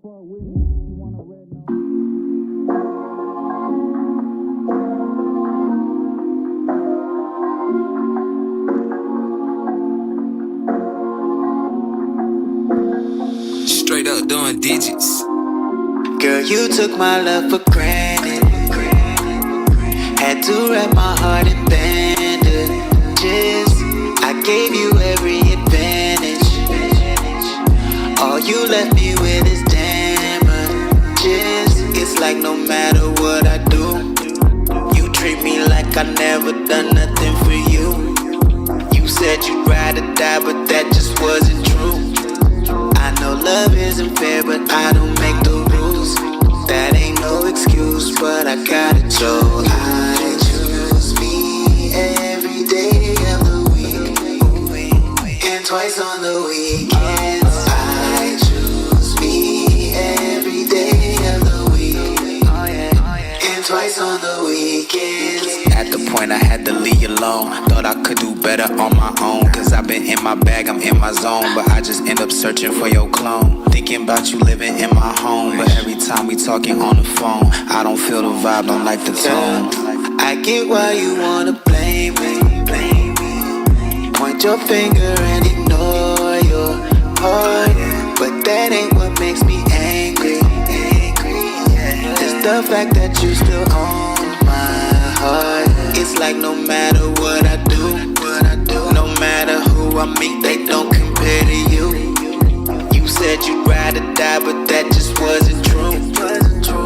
fuck with me. She wanna red no. Straight up doing digits. Girl, you took my love for granted. Had to wrap my heart in bandages. I gave you every advantage. All you left me with is damages. It's like no matter what I do, you treat me like I never done nothing for you. You said you'd ride or die, but that just wasn't true. I know love isn't fair, but I don't make the rules. That ain't no excuse, but I gotta choose. I choose me every day of the week, and twice on the weekends. I choose me every day of the week, and twice on the weekends. At the point I had to leave you alone. Thought I could do better on my own, cause I've been in my bag, I'm in my zone. But I just end up searching for your clone, thinking about you living in my home. But every time we talking on the phone, I don't feel the vibe, don't like the tone. I get why you wanna blame me. Point your finger and ignore your heart, but that ain't what makes me angry. It's the fact that you still own my heart. It's like no matter what I do, no matter who I meet, they don't compare to you. You said you'd ride or die, but that just wasn't true.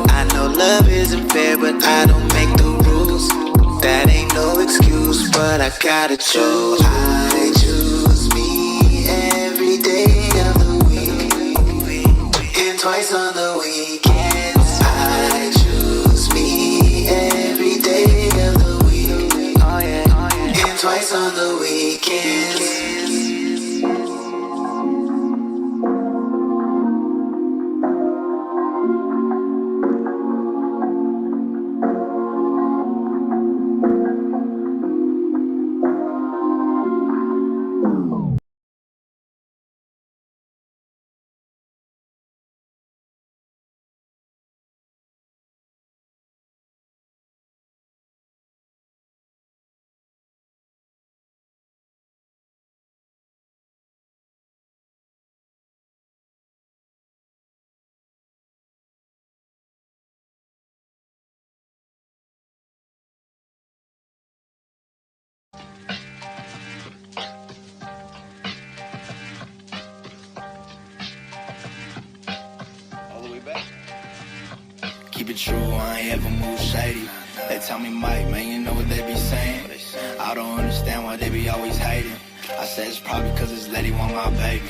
I know love isn't fair, but I don't make the rules. That ain't no excuse, but I gotta choose. I choose me every day of the week, and twice on the weekends. I choose me every day of the week, and twice on the weekends. Keep it true, I ain't ever move shady. They tell me, Mike, man, you know what they be saying. I don't understand why they be always hating. I said it's probably cause this lady want my baby.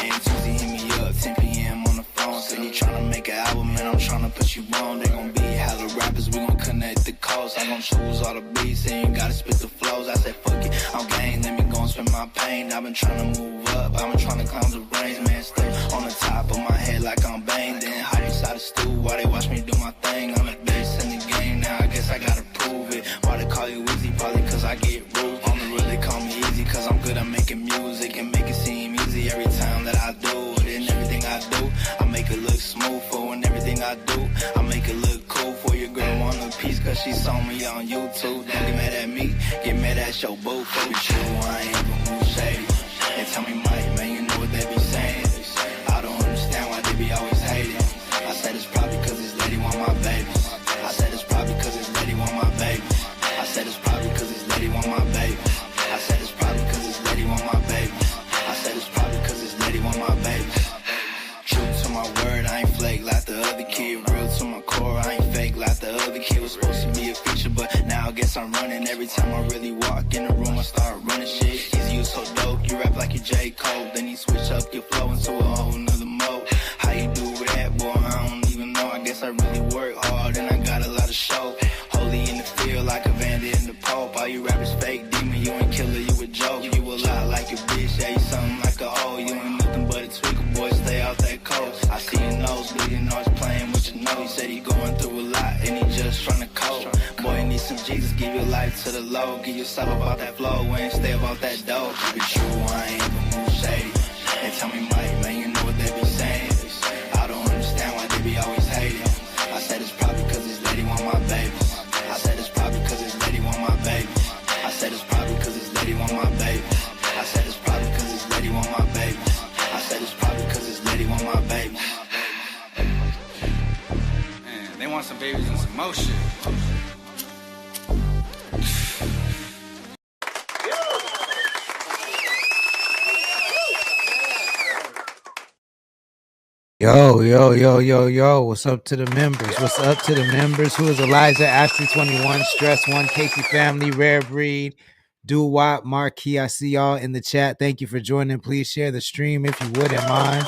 And Tuesday hit me up, 10 p.m. on the phone. Said he tryna make an album and I'm tryna put you on. They gon' be hella rappers, we gon' connect the coast. I gon' choose all the beats and you gotta spit the flows. I said fuck it, I'm game, let me go and spend my pain. I've been tryna move up, I've been tryna climb the range. Man, stay on the top of my head like I'm Bane. Then hide inside the stool while they watch me do my thing. I'm the best in the game now, I guess I gotta prove it. Why they call you Easy? Probably cause I get rude. On the real they call me Easy cause I'm good at making music and make it seem easy every time that I do it. And everything I do, I make it look smooth for. And everything I do, I make it look cool for. Your girl want a piece cause she saw me on YouTube. Don't get mad at me, get mad at your boo. For the true, I ain't ever move shady. They tell me, Mike, man, you know what they be saying. I don't understand why they be always hating. I said it's probably cause this lady want my baby. I said it's probably cause this lady want my baby. I said it's probably cause this lady want my baby. I said it's probably cause this lady want my baby. I said it's probably cause this lady want my baby. True to my word, I ain't flake like the other kid. Real to my core, I ain't fake like the other kid. Was supposed to be a feature, but now I guess I'm running. Every time I really walk in the room, I start running shit. Easy, you so dope, you rap like you J. Cole. Then you switch up your flow into a whole nother mode. How you do that, boy? I don't even know. I guess I really work hard and I got a lot of show. Holy in the field like a bandit in the Pope. All you rappers fake demon, you ain't killer, you a joke. You a lot like a bitch, yeah, you something like a hoe. You ain't nothing but a tweaker, boy, stay out that coast. I see your nose bleeding, always playing with your nose. He said he going through a lot and he just tryna cope. Boy, you need some Jesus, give your life to the low. Give yourself about that flow and stay about that dough. Keep it true, I ain't ever move shady. They tell me, Mike, man, you know what they be saying. I don't understand be always hating. I said it's probably cause this lady want my babies. I said it's probably cause this lady want my babies. I said it's probably cause this lady want my babies. I said it's probably cause this lady want my babies. I said it's probably cause this lady want my babies. Man, they want some babies and some more shit. Yo. What's up to the members? What's up to the members? Who is Elijah, Ashley 21, Stress 1, Casey Family, Rare Breed, Do Wop, Marquis? I see y'all in the chat. Thank you for joining. Please share the stream if you wouldn't mind.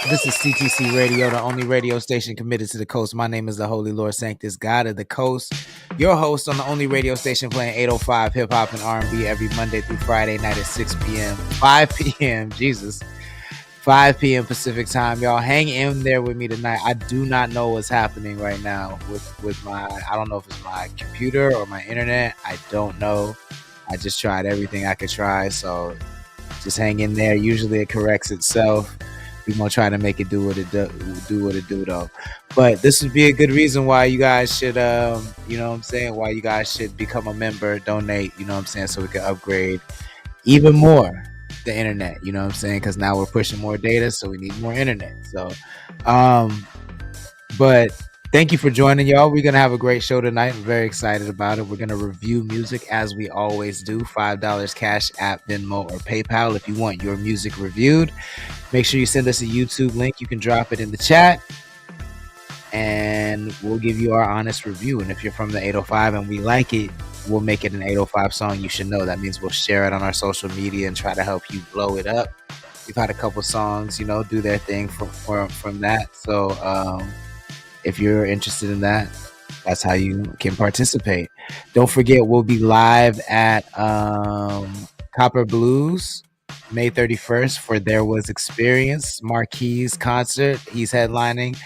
This is CTC Radio, the only radio station committed to the coast. My name is the Holy Lord Sanctus, God of the Coast. Your host on the only radio station playing 805 hip hop and R&B every Monday through Friday night at 6 p.m., 5 p.m. 5 p.m. Pacific time. Y'all hang in there with me tonight. I do not know what's happening right now with my, I don't know if it's my computer or my internet. I don't know. I just tried everything I could try. So just hang in there. Usually it corrects itself. We're going to try to make it do what it do though. But this would be a good reason why you guys should, you know what I'm saying? Why you guys should become a member, donate, you know what I'm saying? So we can upgrade even more the internet, you know what I'm saying? Because now we're pushing more data, so we need more internet. So but thank you for joining, y'all. We're gonna have a great show tonight. I'm very excited about it. We're gonna review music as we always do. $5 Cash App, Venmo, or PayPal if you want your music reviewed. Make sure you send us a YouTube link. You can drop it in the chat and we'll give you our honest review. And if you're from the 805 and we like it, we'll make it an 805 song you should know. That means we'll share it on our social media and try to help you blow it up. We've had a couple songs, you know, do their thing from that. So if you're interested in that, that's how you can participate. Don't forget, we'll be live at Copper Blues May 31st for There Was Experience Marquis concert. He's headlining.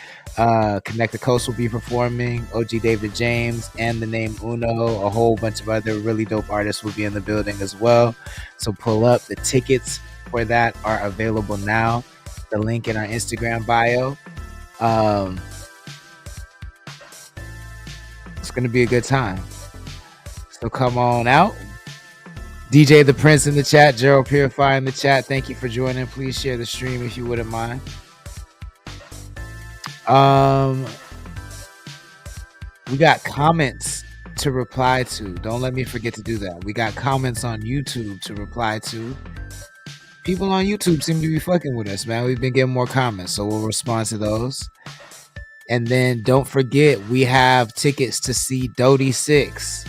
Connect the Coast will be performing. OG David James and the name Uno, a whole bunch of other really dope artists will be in the building as well. So pull up. The tickets for that are available now. The link in our Instagram bio. It's gonna be a good time. So come on out. DJ the Prince in the chat, Gerald Purify in the chat. Thank you for joining. Please share the stream if you wouldn't mind. We got comments to reply to. Don't let me forget to do that. We got comments on YouTube to reply to. People on YouTube seem to be fucking with us, man. We've been getting more comments, so we'll respond to those. And then don't forget, we have tickets to see Dodie 6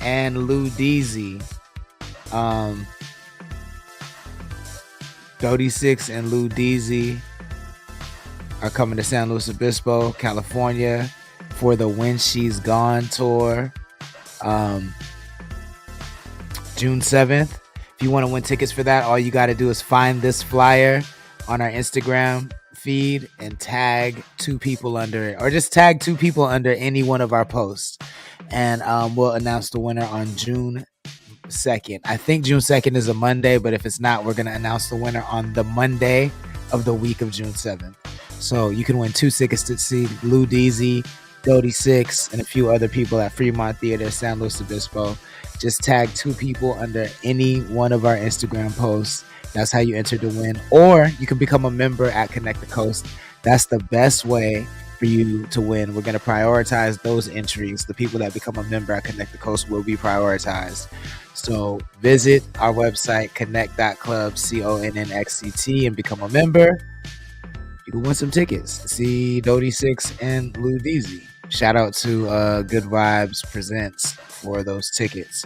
and Lou Deezy. Dodie 6 and Lou Deezy are coming to San Luis Obispo, California for the When She's Gone tour. June 7th. If you want to win tickets for that, all you got to do is find this flyer on our Instagram feed and tag 2 people under it, or just tag 2 people under any one of our posts. And we'll announce the winner on June 2nd. I think June 2nd is a Monday, but if it's not, we're going to announce the winner on the Monday of the week of June 7th. So you can win 2 tickets to see Lou Deezy, Dodie 6, and a few other people at Fremont Theater, San Luis Obispo. Just tag 2 people under any one of our Instagram posts. That's how you enter to win. Or you can become a member at Connect the Coast. That's the best way for you to win. We're going to prioritize those entries. The people that become a member at Connect the Coast will be prioritized. So visit our website, connect.club, CONNXCT, and become a member. You can win some tickets to see Dodie 6 and Lou Deezy. Shout out to Good Vibes Presents for those tickets.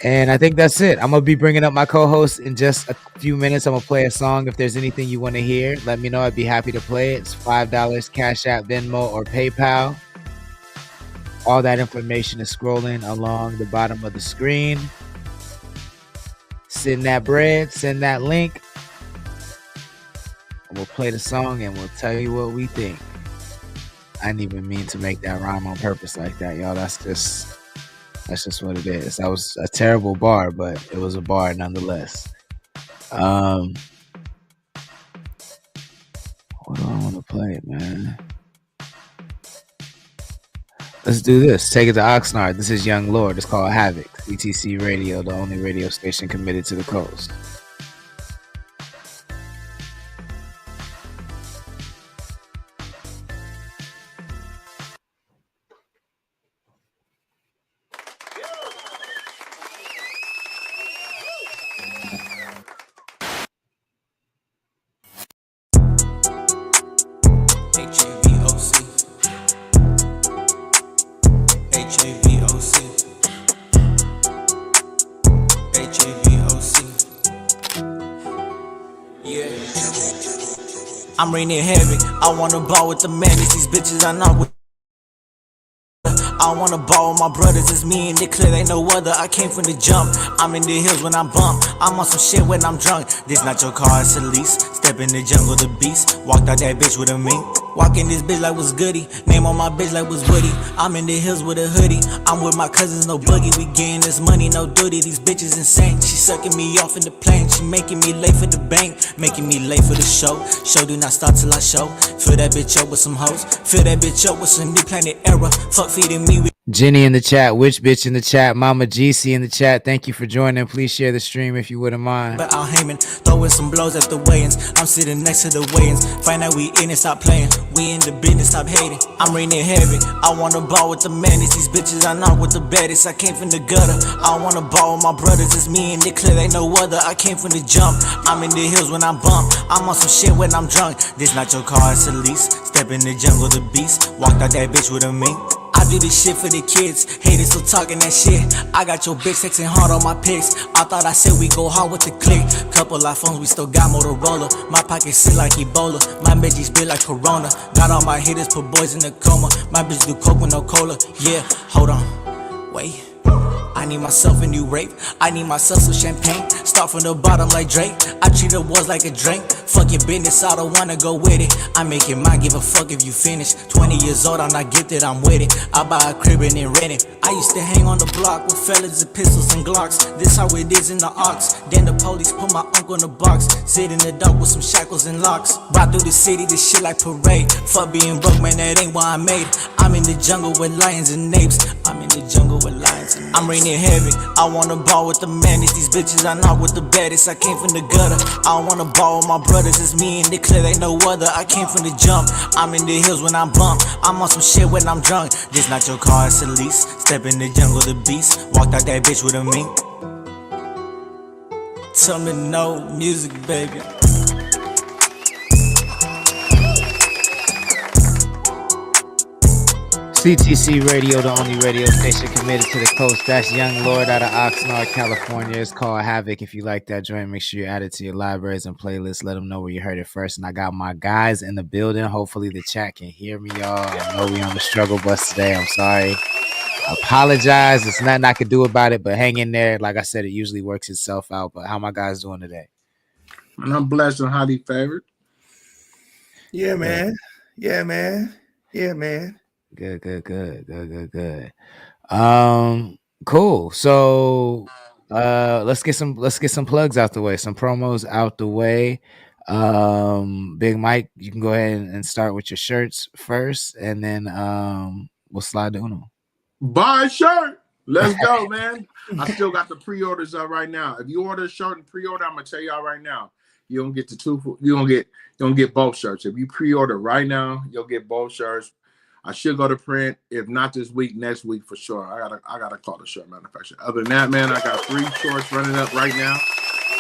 And I think that's it. I'm going to be bringing up my co-host in just a few minutes. I'm going to play a song. If there's anything you want to hear, let me know. I'd be happy to play it. It's $5 Cash App, Venmo, or PayPal. All that information is scrolling along the bottom of the screen. Send that bread, send that link. And we'll play the song and we'll tell you what we think. I didn't even mean to make that rhyme on purpose like that, y'all. That's just what it is. That was a terrible bar, but it was a bar nonetheless. play it, man. Let's do this. Take it to Oxnard. This is Young Lord. It's called Havoc. CTC Radio, the only radio station committed to the coast. I'm raining heavy. I wanna ball with the madness. These bitches I knock with. I wanna ball with my brothers. It's me and Nick Clear. They know other. I came from the jump. I'm in the hills when I'm bump. I'm on some shit when I'm drunk. This not your car, it's a lease. Step in the jungle, the beast. Walked out that bitch with a mink. Walking this bitch like was goody. Name on my bitch like was Woody. I'm in the hills with a hoodie. I'm with my cousins, no boogie. We getting this money, no duty. These bitches insane. She sucking me off in the plane. She making me late for the bank. Making me late for the show. Show do not start till I show. Fill that bitch up with some hoes. Fill that bitch up with some new planet era. Fuck feeding me with Jenny in the chat, Witch Bitch in the chat, Mama GC in the chat. Thank you for joining. Please share the stream if you wouldn't mind. but I'll Heyman, throwing some blows at the weigh-ins. I'm sitting next to the weigh-ins. Find out we in it, stop playing. We in the business, stop hating. I'm raining heavy. I wanna ball with the madness. These bitches I knock with the baddest. I came from the gutter. I wanna ball with my brothers. It's me and Nick Clear. They know other. I came from the jump. I'm in the hills when I'm bump. I'm on some shit when I'm drunk. This not your car, it's a lease. Step in the jungle, the beast. Walked out that bitch with a mink. I do this shit for the kids, haters still talking that shit. I got your bitch texting hard on my pics. I thought I said we go hard with the click. Couple iPhones, we still got Motorola. My pocket sit like Ebola, my veggies spit like Corona. Got all my hitters, put boys in a coma. My bitch do coke with no cola, yeah, hold on, wait. I need myself a new rape. I need myself some champagne. Start from the bottom like Drake. I treat the walls like a drink. Fuck your business, I don't wanna go with it. I make it mine, give a fuck if you finish. 20 years old, I'm not gifted, I'm with it. I buy a crib and then rent it. I used to hang on the block with fellas and pistols and Glocks. This how it is in the ox. Then the police put my uncle in the box. Sit in the dark with some shackles and locks. Ride through the city, this shit like parade. Fuck being broke, man, that ain't why I made it. I'm in the jungle with lions and apes. I'm in the jungle with lions and apes. I'm raining heavy. I wanna ball with the madness. These bitches I knock with the baddest. I came from the gutter. I wanna ball with my brothers. It's me and Nick Clear. They know other. I came from the jump. I'm in the hills when I'm bump. I'm on some shit when I'm drunk. This not your car, it's a lease. Step in the jungle, the beast. Walked out that bitch with a mink. Tell me no music, baby. CTC Radio, the only radio station committed to the coast. That's Young Lord out of Oxnard, California. It's called Havoc. If you like that joint, make sure you add it to your libraries and playlists. Let them know where you heard it first. And I got my guys in the building. Hopefully the chat can hear me, y'all. I know we on the struggle bus today. I'm sorry. I apologize. It's nothing I can do about it, but hang in there. Like I said, it usually works itself out. But how my guys doing today? And I'm blessed and highly favored. Yeah, man. Yeah, man. Yeah, man. Good. Cool. So let's get some plugs out the way, some promos out the way. Big Mike, you can go ahead and start with your shirts first, and then we'll slide to Uno. Buy a shirt. Let's go, man. I still got the pre-orders up right now. If you order a shirt and pre-order, I'm gonna tell y'all right now, you don't get the two. You don't get both shirts. If you pre-order right now, you'll get both shirts. I should go to print. If not this week, next week for sure. I gotta call the shirt manufacturer. Other than that, man, I got 3 shorts running up right now.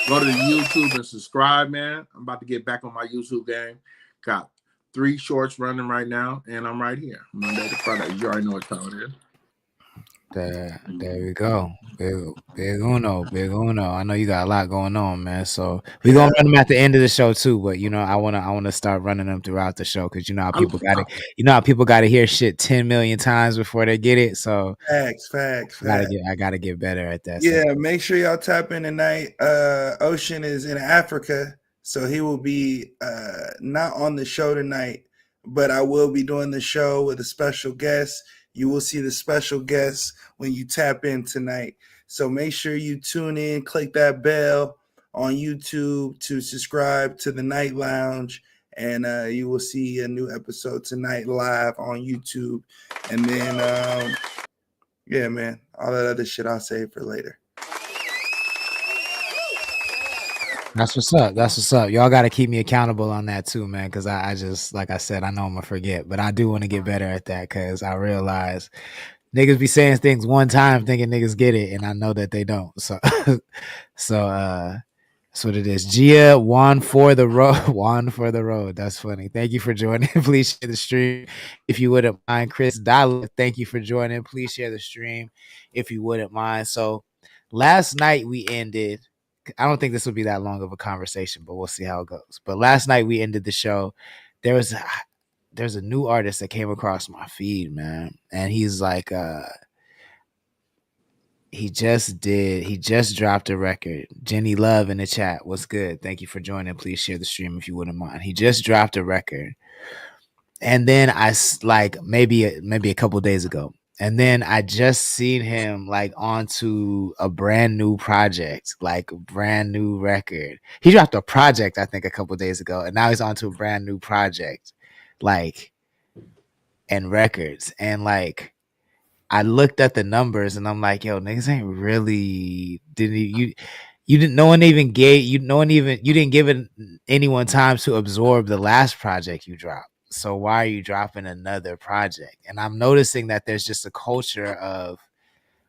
Go to the YouTube and subscribe, man. I'm about to get back on my YouTube game. Got 3 shorts running right now, and I'm right here Monday to Friday. You already know what time it is. There we go. Big Uno. I know you got a lot going on, man. So we're gonna run them at the end of the show too. But I wanna start running them throughout the show because you know how people gotta hear shit 10 million times before they get it. So Facts. I gotta get better at that. Yeah, make sure y'all tap in tonight. Ocean is in Africa, so he will be not on the show tonight, but I will be doing the show with a special guest. You will see the special guests when you tap in tonight. So make sure you tune in, click that bell on YouTube to subscribe to the Night Lounge and you will see a new episode tonight live on YouTube. And then, yeah, man, all that other shit I'll save for later. That's what's up. That's what's up. Y'all got to keep me accountable on that too, man. Because I just, like I said, I know I'm gonna forget, but I do want to get better at that. Because I realize niggas be saying things one time thinking niggas get it, and I know that they don't. So, that's what it is. Gia, one for the road. One for the road. That's funny. Thank you for joining. Please share the stream if you wouldn't mind. Chris Dollar, thank you for joining. Please share the stream if you wouldn't mind. So last night we ended. I don't think this will be that long of a conversation, but we'll see how it goes. But last night we ended the show. There's a new artist that came across my feed, man, and he's like, he just dropped a record. Jenny Love in the chat, what's good? Thank you for joining. Please share the stream if you wouldn't mind. He just dropped a record, and then I like maybe a couple days ago. And then I just seen him like onto a brand new project, like brand new record. He dropped a project, I think, a couple days ago, and now he's onto a brand new project, like, and records. And like, I looked at the numbers, and I'm like, yo, niggas ain't really you didn't. No one even gave you. No one even you didn't give anyone time to absorb the last project you dropped. So why are you dropping another project? And I'm noticing that there's just a culture of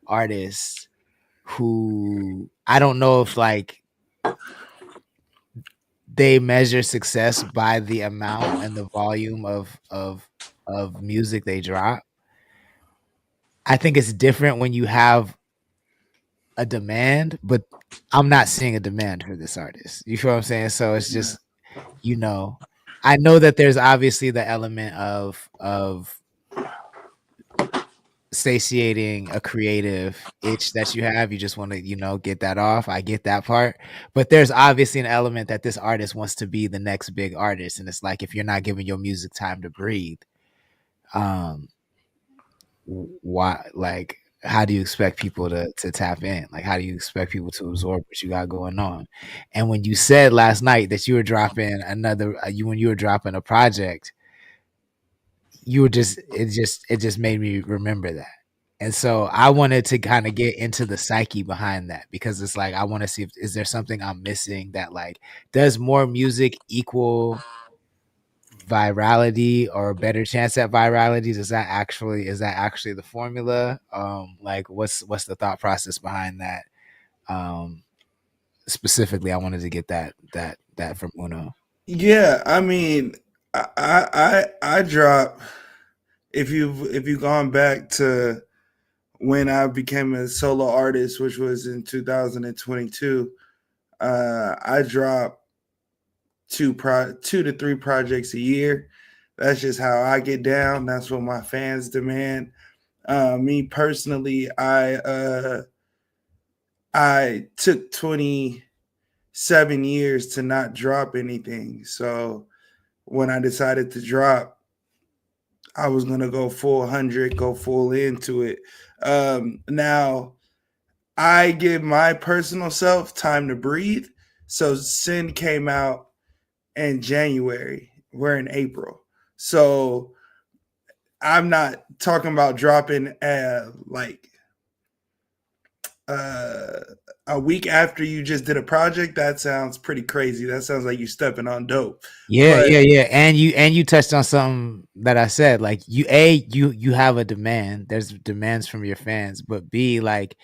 artists who I don't know if like they measure success by the amount and the volume of music they drop. I think it's different when you have a demand, but I'm not seeing a demand for this artist. You feel what I'm saying? So it's just, you know, I know that there's obviously the element of satiating a creative itch that you have. You just want to, get that off. I get that part. But there's obviously an element that this artist wants to be the next big artist. And it's like, if you're not giving your music time to breathe, why, like, how do you expect people to tap in? Like, how do you expect people to absorb what you got going on? And when you said last night that you were dropping when you were dropping a project, it just made me remember that. And so I wanted to kind of get into the psyche behind that, because it's like, I want to see is there something I'm missing that, like, does more music equal virality or a better chance at virality? Is that actually the formula? Like, what's the thought process behind that? Specifically, I wanted to get that from Uno. Yeah, I mean, I drop. If you've gone back to when I became a solo artist, which was in 2022, I dropped two to three projects a year. That's just how I get down. That's what my fans demand. Me personally, I took 27 years to not drop anything. So when I decided to drop, I was gonna go full 100, go full into it. Now I give my personal self time to breathe. So Sin came out in January. We're in April. So I'm not talking about dropping a week after you just did a project. That sounds pretty crazy. That sounds like you stepping on dope. Yeah. And you touched on something that I said. Like, you have a demand. There's demands from your fans, but B, like,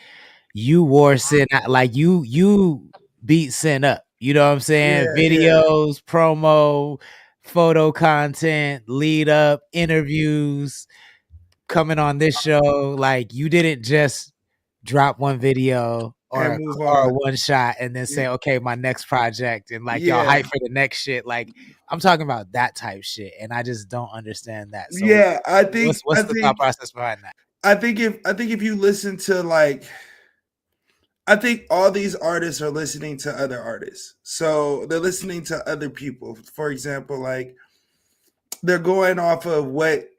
you wore Sin out, like you beat Sin up. You know what I'm saying? Videos, promo, photo content, lead up, interviews, coming on this show. Like, you didn't just drop one video or one shot and then say, okay, my next project, and like y'all hype for the next shit. Like, I'm talking about that type shit, and I just don't understand that. So I think what's the thought process behind that? I think if you listen to, like, I think all these artists are listening to other artists. So they're listening to other people. For example, like, they're going off of what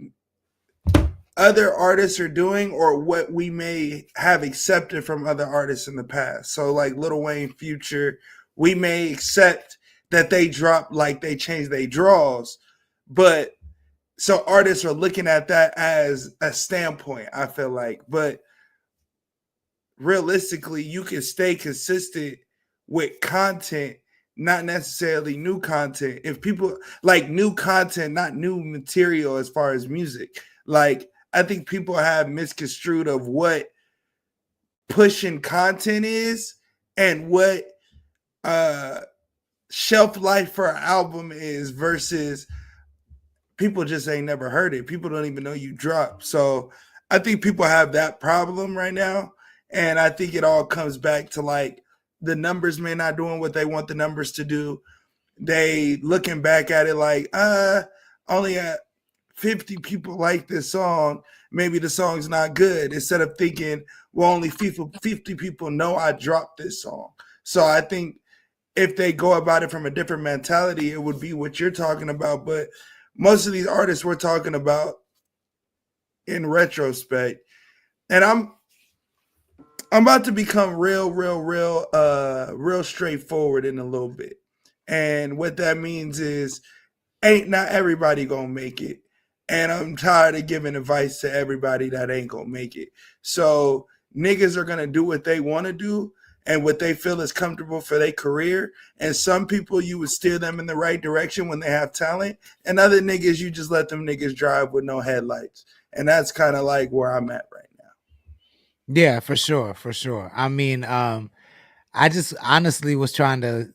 other artists are doing or what we may have accepted from other artists in the past. So like Lil Wayne, Future, we may accept that they drop, like they change their draws. But so artists are looking at that as a standpoint, I feel like. But realistically, you can stay consistent with content, not necessarily new content. If people like new content, not new material as far as music. Like, I think people have misconstrued of what pushing content is and what shelf life for an album is versus people just ain't never heard it. People don't even know you dropped. So I think people have that problem right now. And I think it all comes back to like the numbers may not doing what they want the numbers to do. They looking back at it like, only 50 people like this song. Maybe the song's not good. Instead of thinking, well, only 50 people know I dropped this song. So I think if they go about it from a different mentality, it would be what you're talking about. But most of these artists we're talking about in retrospect, and I'm about to become real straightforward in a little bit. And what that means is ain't not everybody gonna make it. And I'm tired of giving advice to everybody that ain't gonna make it. So niggas are gonna do what they want to do and what they feel is comfortable for their career. And some people, you would steer them in the right direction when they have talent. And other niggas, you just let them niggas drive with no headlights. And that's kind of like where I'm at right now. Yeah, for sure, for sure. I mean, I just honestly was trying to,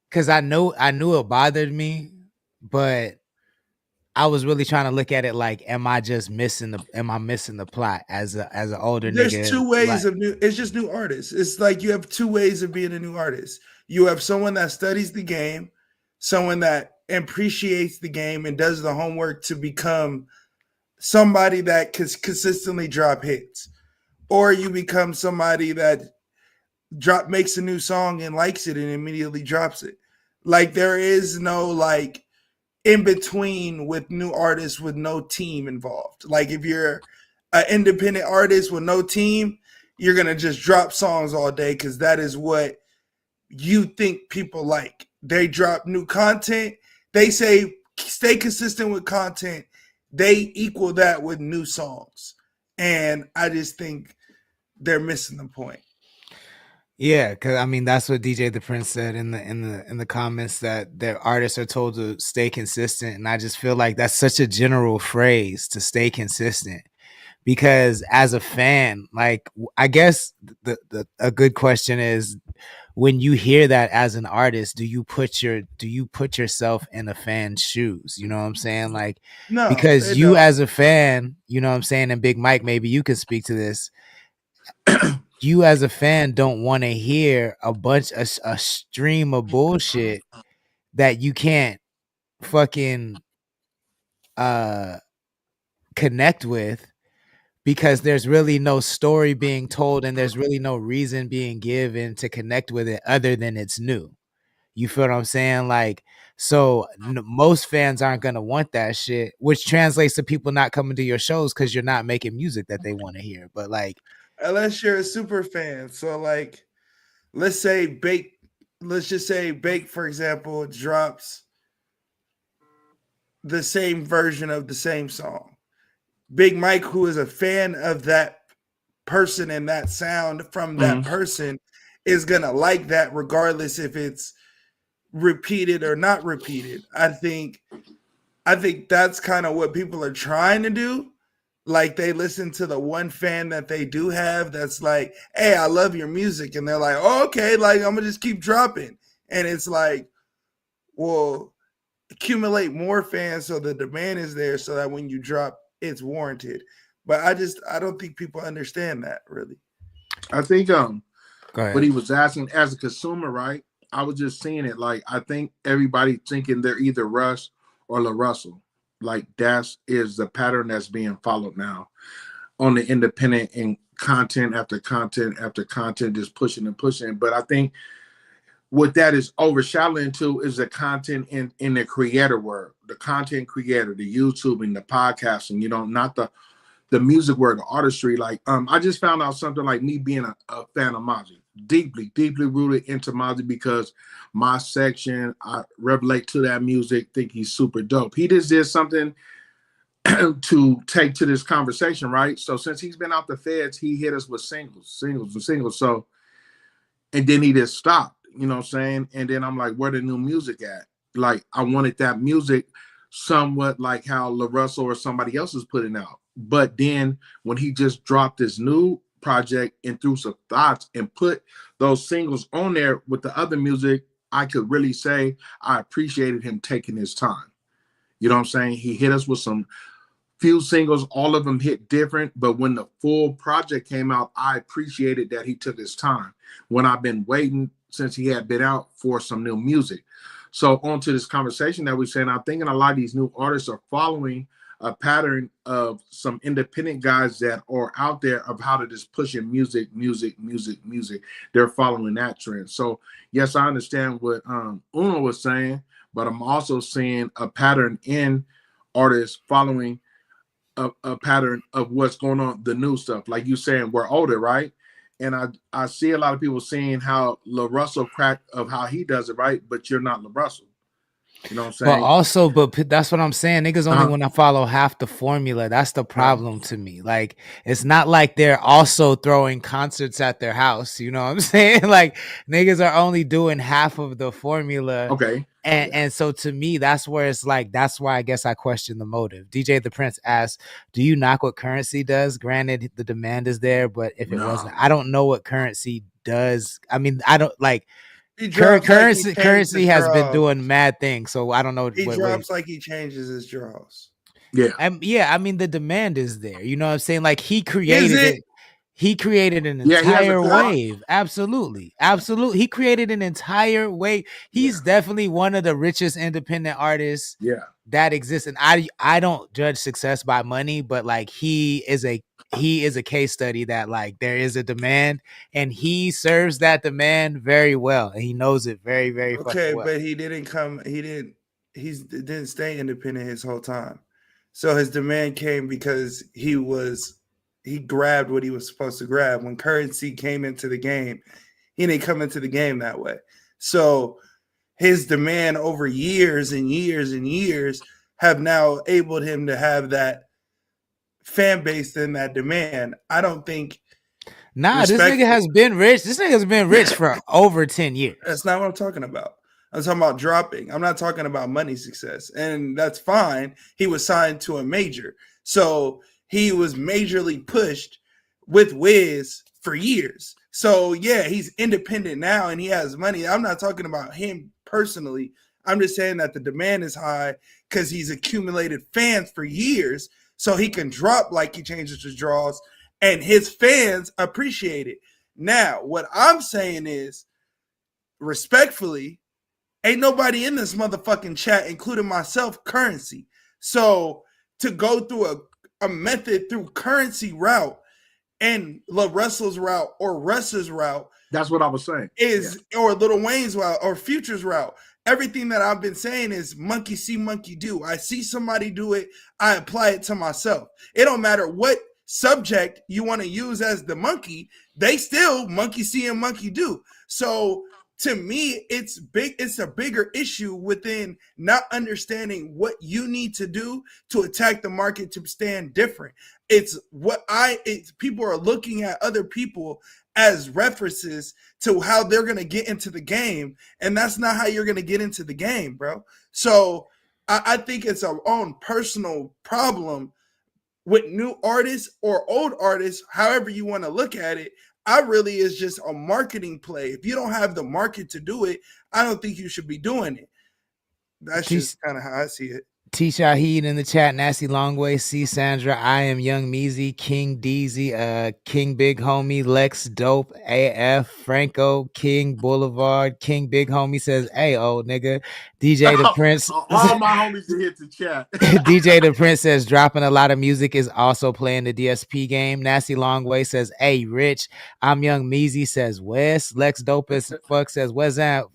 because I knew it bothered me, but I was really trying to look at it like, am I missing the plot as an older There's nigga? two ways Like, of it's just new artists. It's like you have two ways of being a new artist. You have someone that studies the game, someone that appreciates the game and does the homework to become somebody that can consistently drop hits. Or you become somebody that makes a new song and likes it and immediately drops it. Like there is no like in between with new artists with no team involved. Like if you're an independent artist with no team, you're gonna just drop songs all day because that is what you think people like. They drop new content. They say stay consistent with content. They equal that with new songs, and I just think they're missing the point. yeah, because I mean that's what DJ the Prince said in the comments, that their artists are told to stay consistent, and I just feel like that's such a general phrase, to stay consistent. Because as a fan, like I guess a good question is, when you hear that as an artist, do you put yourself in a fan's shoes? You know what I'm saying? Like, No, because you as a fan, you know what I'm saying, and Big Mike, maybe you can speak to this. You as a fan don't want to hear a stream of bullshit that you can't fucking connect with, because there's really no story being told and there's really no reason being given to connect with it other than it's new. You feel what I'm saying? Like, so most fans aren't going to want that shit, which translates to people not coming to your shows because you're not making music that they want to hear. But like, unless you're a super fan. So like, let's just say Bake, for example, drops the same version of the same song. Big Mike, who is a fan of that person and that sound from that person, is gonna like that regardless if it's repeated or not repeated. I think that's kind of what people are trying to do. Like they listen to the one fan that they do have that's like, hey, I love your music. And they're like, oh, okay, like I'm gonna just keep dropping. And it's like, well, accumulate more fans so the demand is there so that when you drop, it's warranted. But I don't think people understand that really. I think what he was asking as a consumer, right? I was just seeing it like I think everybody thinking they're either Russ or La Russell. Like that is the pattern that's being followed now on the independent and content after content after content, just pushing and pushing. But I think what that is overshadowing to is the content in the creator world, the content creator, the YouTubing, the podcasting, you know, not the music world, the artistry. Like I just found out something like me being a fan of Mozzie. deeply, deeply rooted into music because my section, I relate to that music, think he's super dope. He just did something to take to this conversation, right? So since he's been out the feds, he hit us with singles. So, and then he just stopped, you know what I'm saying? And then I'm like, where the new music at? Like, I wanted that music somewhat like how La Russell or somebody else is putting out. But then when he just dropped this new project and threw some thoughts and put those singles on there with the other music, I could really say I appreciated him taking his time. You know what I'm saying? He hit us with some few singles, all of them hit different, but when the full project came out, I appreciated that he took his time when I've been waiting since he had been out for some new music. So on to this conversation that we're saying, I'm thinking a lot of these new artists are following a pattern of some independent guys that are out there of how to just pushing music. They're following that trend. So yes, I understand what Uno was saying, but I'm also seeing a pattern in artists following a pattern of what's going on, the new stuff. Like you saying, we're older, right? And I see a lot of people saying how La Russell crack of how he does it, right? But you're not La Russell. You know what I'm saying? But also, that's what I'm saying. Niggas only want to follow half the formula. That's the problem to me. Like, it's not like they're also throwing concerts at their house. You know what I'm saying? Like, niggas are only doing half of the formula. Okay. And so to me, that's where it's like, that's why I guess I question the motive. DJ The Prince asks, do you knock what Currency does? Granted, the demand is there, but if it wasn't, I don't know what Currency does. I mean, I don't like. Currency has been doing mad things, so I don't know. He drops like he changes his draws. Yeah, I mean, the demand is there. You know what I'm saying? Like he created it. He created an entire wave. Absolutely. He created an entire wave. He's definitely one of the richest independent artists that exists. And I don't judge success by money, but like he is a case study that like there is a demand and he serves that demand very well. And he knows it very, very fucking well. But he didn't stay independent his whole time. So his demand came because he grabbed what he was supposed to grab. When Currency came into the game, he didn't come into the game that way. So his demand over years and years and years have now enabled him to have that fan base and that demand. I don't think. This nigga has been rich. This nigga's been rich for over 10 years. That's not what I'm talking about. I'm talking about dropping. I'm not talking about money success. And that's fine. He was signed to a major. So he was majorly pushed with Wiz for years. So yeah, he's independent now and he has money. I'm not talking about him personally. I'm just saying that the demand is high because he's accumulated fans for years. So he can drop like he changes his draws and his fans appreciate it. Now, what I'm saying is, respectfully, ain't nobody in this motherfucking chat, including myself, Currency. So to go through a method through Currency route and La Russell's route or Russ's route. That's what I was saying. Or Lil Wayne's route or Future's route. Everything that I've been saying is monkey see, monkey do. I see somebody do it, I apply it to myself. It don't matter what subject you want to use as the monkey, they still monkey see and monkey do. So to me, it's a bigger issue within not understanding what you need to do to attack the market to stand different. It's people are looking at other people as references to how they're going to get into the game. And that's not how you're going to get into the game, bro. So I think it's our own personal problem with new artists or old artists, however you want to look at it. I really is just a marketing play. If you don't have the market to do it, I don't think you should be doing it. That's just kind of how I see it. T Shahid in the chat, Nasty Longway, C Sandra, I am Young Meezy, King Deezy, King Big Homie, Lex Dope, AF, Franco, King Boulevard, King Big Homie says, hey, old nigga. DJ The Prince. All my homies are hit the chat. DJ The Prince says, dropping a lot of music is also playing the DSP game. Nasty Longway says, hey, Rich. I'm Young Meezy says, Wes. Lex Dope as fuck says, what's that?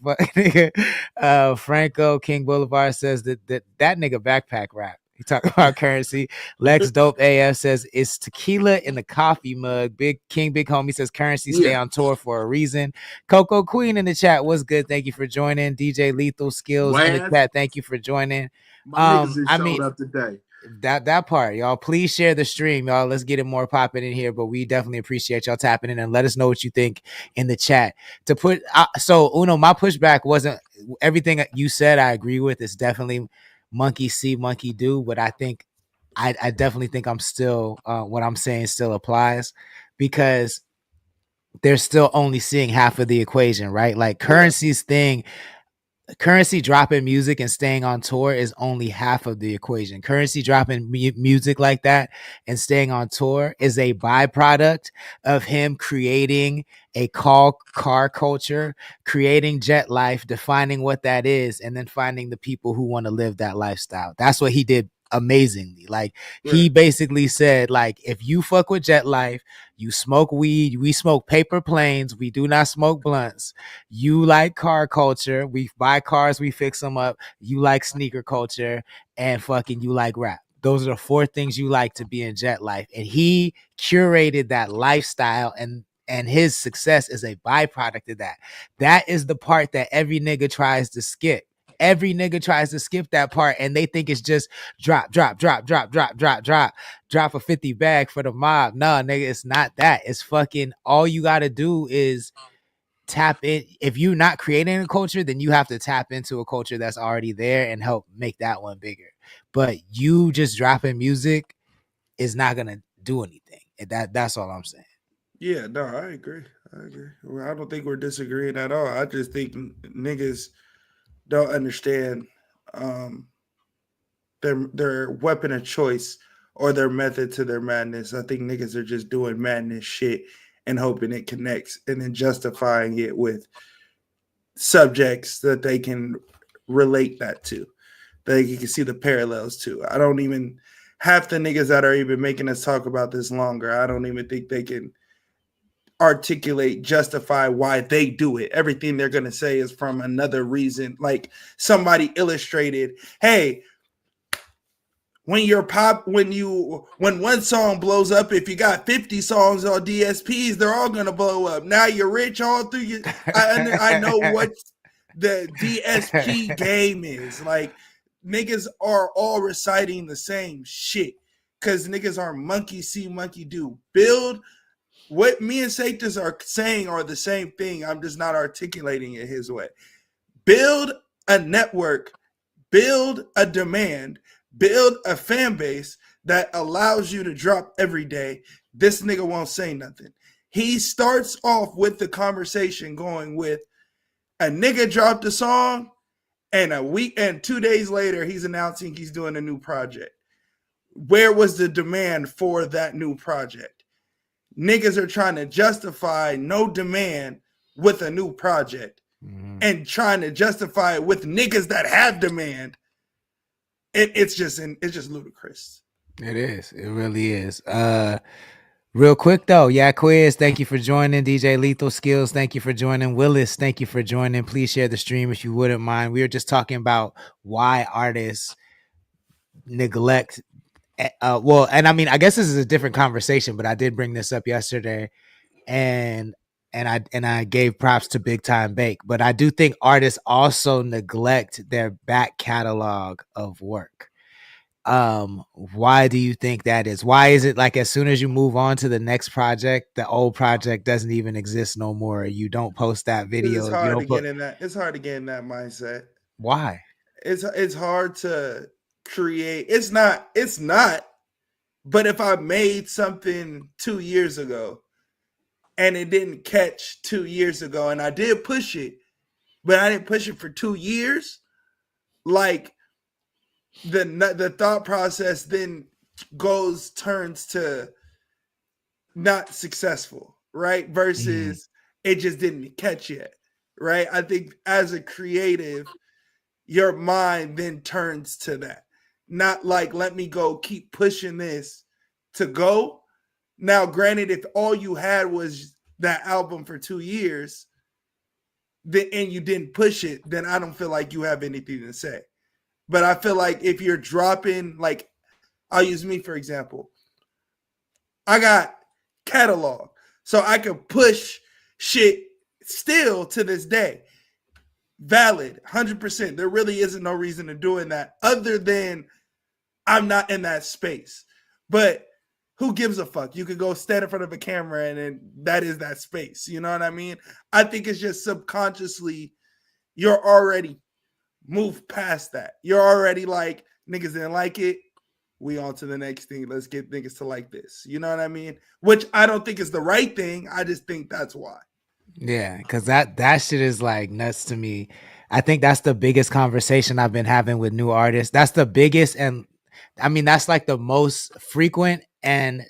Franco, King Boulevard says that nigga backpack rap. He talking about currency. Lex Dope AF says it's tequila in the coffee mug. Big Homie says currency stay Yeah. on tour for a reason. Coco Queen in the chat, what's good? Thank you for joining. DJ Lethal Skills in the Waz, chat, thank you for joining. my niggas just I showed mean, up today. that part, y'all. Please share the stream, y'all. Let's get it more popping in here. But we definitely appreciate y'all tapping in and let us know what you think in the chat. To put so Uno, my pushback wasn't everything you said. I agree with. It's definitely monkey see, monkey do. But I think I definitely think I'm still what I'm saying still applies because they're still only seeing half of the equation, right? Like currency's thing. Currency dropping music and staying on tour is only half of the equation. Currency dropping music like that and staying on tour is a byproduct of him creating a car culture, creating jet life, defining what that is, and then finding the people who want to live that lifestyle. That's what he did amazingly. Like he basically said, like, if you fuck with jet life, you smoke weed, we smoke paper planes, we do not smoke blunts. You like car culture, we buy cars, we fix them up. You like sneaker culture, and fucking you like rap. Those are the 4 things you like to be in jet life. And he curated that lifestyle, and his success is a byproduct of that. That is the part that every nigga tries to skip. Every nigga tries to skip that part, and they think it's just drop a 50 bag for the mob. No, nigga, it's not that. It's fucking all you gotta do is tap in. If you're not creating a culture, then you have to tap into a culture that's already there and help make that one bigger. But you just dropping music is not gonna do anything. That's all I'm saying. Yeah, no, I agree. Well, I don't think we're disagreeing at all. I just think niggas don't understand their weapon of choice or their method to their madness. I think niggas are just doing madness shit and hoping it connects and then justifying it with subjects that they can relate that to, that you can see the parallels to. I don't even, half the niggas that are even making us talk about this longer, I don't even think they can articulate, justify why they do it. Everything they're going to say is from another reason. Like somebody illustrated, hey, when one song blows up, if you got 50 songs on DSPs, they're all gonna blow up. Now you're rich all through you. I know what the DSP game is. Like niggas are all reciting the same shit because niggas are monkey see, monkey do. Build what me and Satas are saying are the same thing. I'm just not articulating it his way. Build a network, build a demand, build a fan base that allows you to drop every day. This nigga won't say nothing. He starts off with the conversation going with a nigga dropped a song and a week and 2 days later he's announcing he's doing a new project. Where was the demand for that new project? Niggas are trying to justify no demand with a new project and trying to justify it with niggas that have demand. It's just ludicrous. It is. It really is. Real quick though, Quiz, thank you for joining. DJ Lethal Skills, thank you for joining. Willis, thank you for joining. Please share the stream if you wouldn't mind. We were just talking about why artists neglect. Well, and I mean, I guess this is a different conversation, but I did bring this up yesterday, and I gave props to Big Time Bake, but I do think artists also neglect their back catalog of work. Why do you think that is? Why is it like as soon as you move on to the next project, the old project doesn't even exist no more? You don't post that video. It's hard to get in that. It's hard to get in that mindset. Why? It's hard to create. It's not. But if I made something 2 years ago and it didn't catch 2 years ago, and I did push it, but I didn't push it for 2 years, like the thought process then turns to not successful, right? Versus it just didn't catch yet, right? I think as a creative, your mind then turns to that. Not like, let me go keep pushing this to go. Now, granted, if all you had was that album for 2 years, and you didn't push it, then I don't feel like you have anything to say. But I feel like if you're dropping like I'll use me for example. I got catalog, so I can push shit still to this day. Valid, 100%. There really isn't no reason to doing that other than I'm not in that space. But who gives a fuck? You could go stand in front of a camera and then that is that space. You know what I mean? I think it's just subconsciously you're already moved past that. You're already like, niggas didn't like it. We on to the next thing. Let's get niggas to like this. You know what I mean? Which I don't think is the right thing. I just think that's why. Yeah, because that shit is like nuts to me. I think that's the biggest conversation I've been having with new artists. That's the biggest, and I mean that's like the most frequent and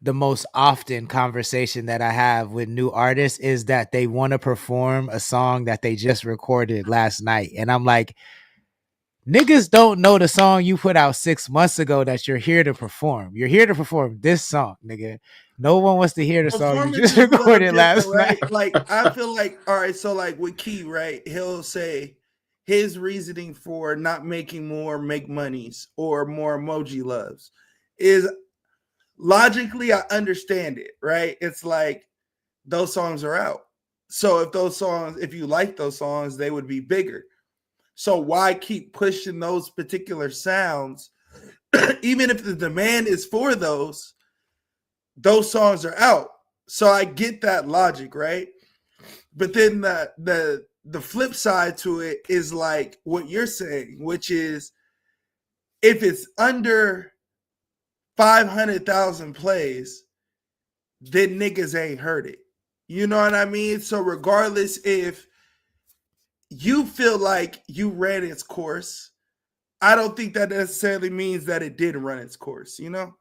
the most often conversation that I have with new artists is that they want to perform a song that they just recorded last night. And I'm like, niggas don't know the song you put out 6 months ago that you're here to perform. You're here to perform this song, nigga. No one wants to hear the song you just recorded last night. Like, I feel like, all right, so like with Key, right? He'll say his reasoning for not making more make monies or more emoji loves is logically, I understand it, right? It's like those songs are out. So if you like those songs, they would be bigger. So why keep pushing those particular sounds? Even if the demand is for those songs are out. So I get that logic, right? But then the flip side to it is like what you're saying, which is if it's under 500,000 plays, then niggas ain't heard it. You know what I mean? So regardless if you feel like you ran its course, I don't think that necessarily means that it did run its course, you know?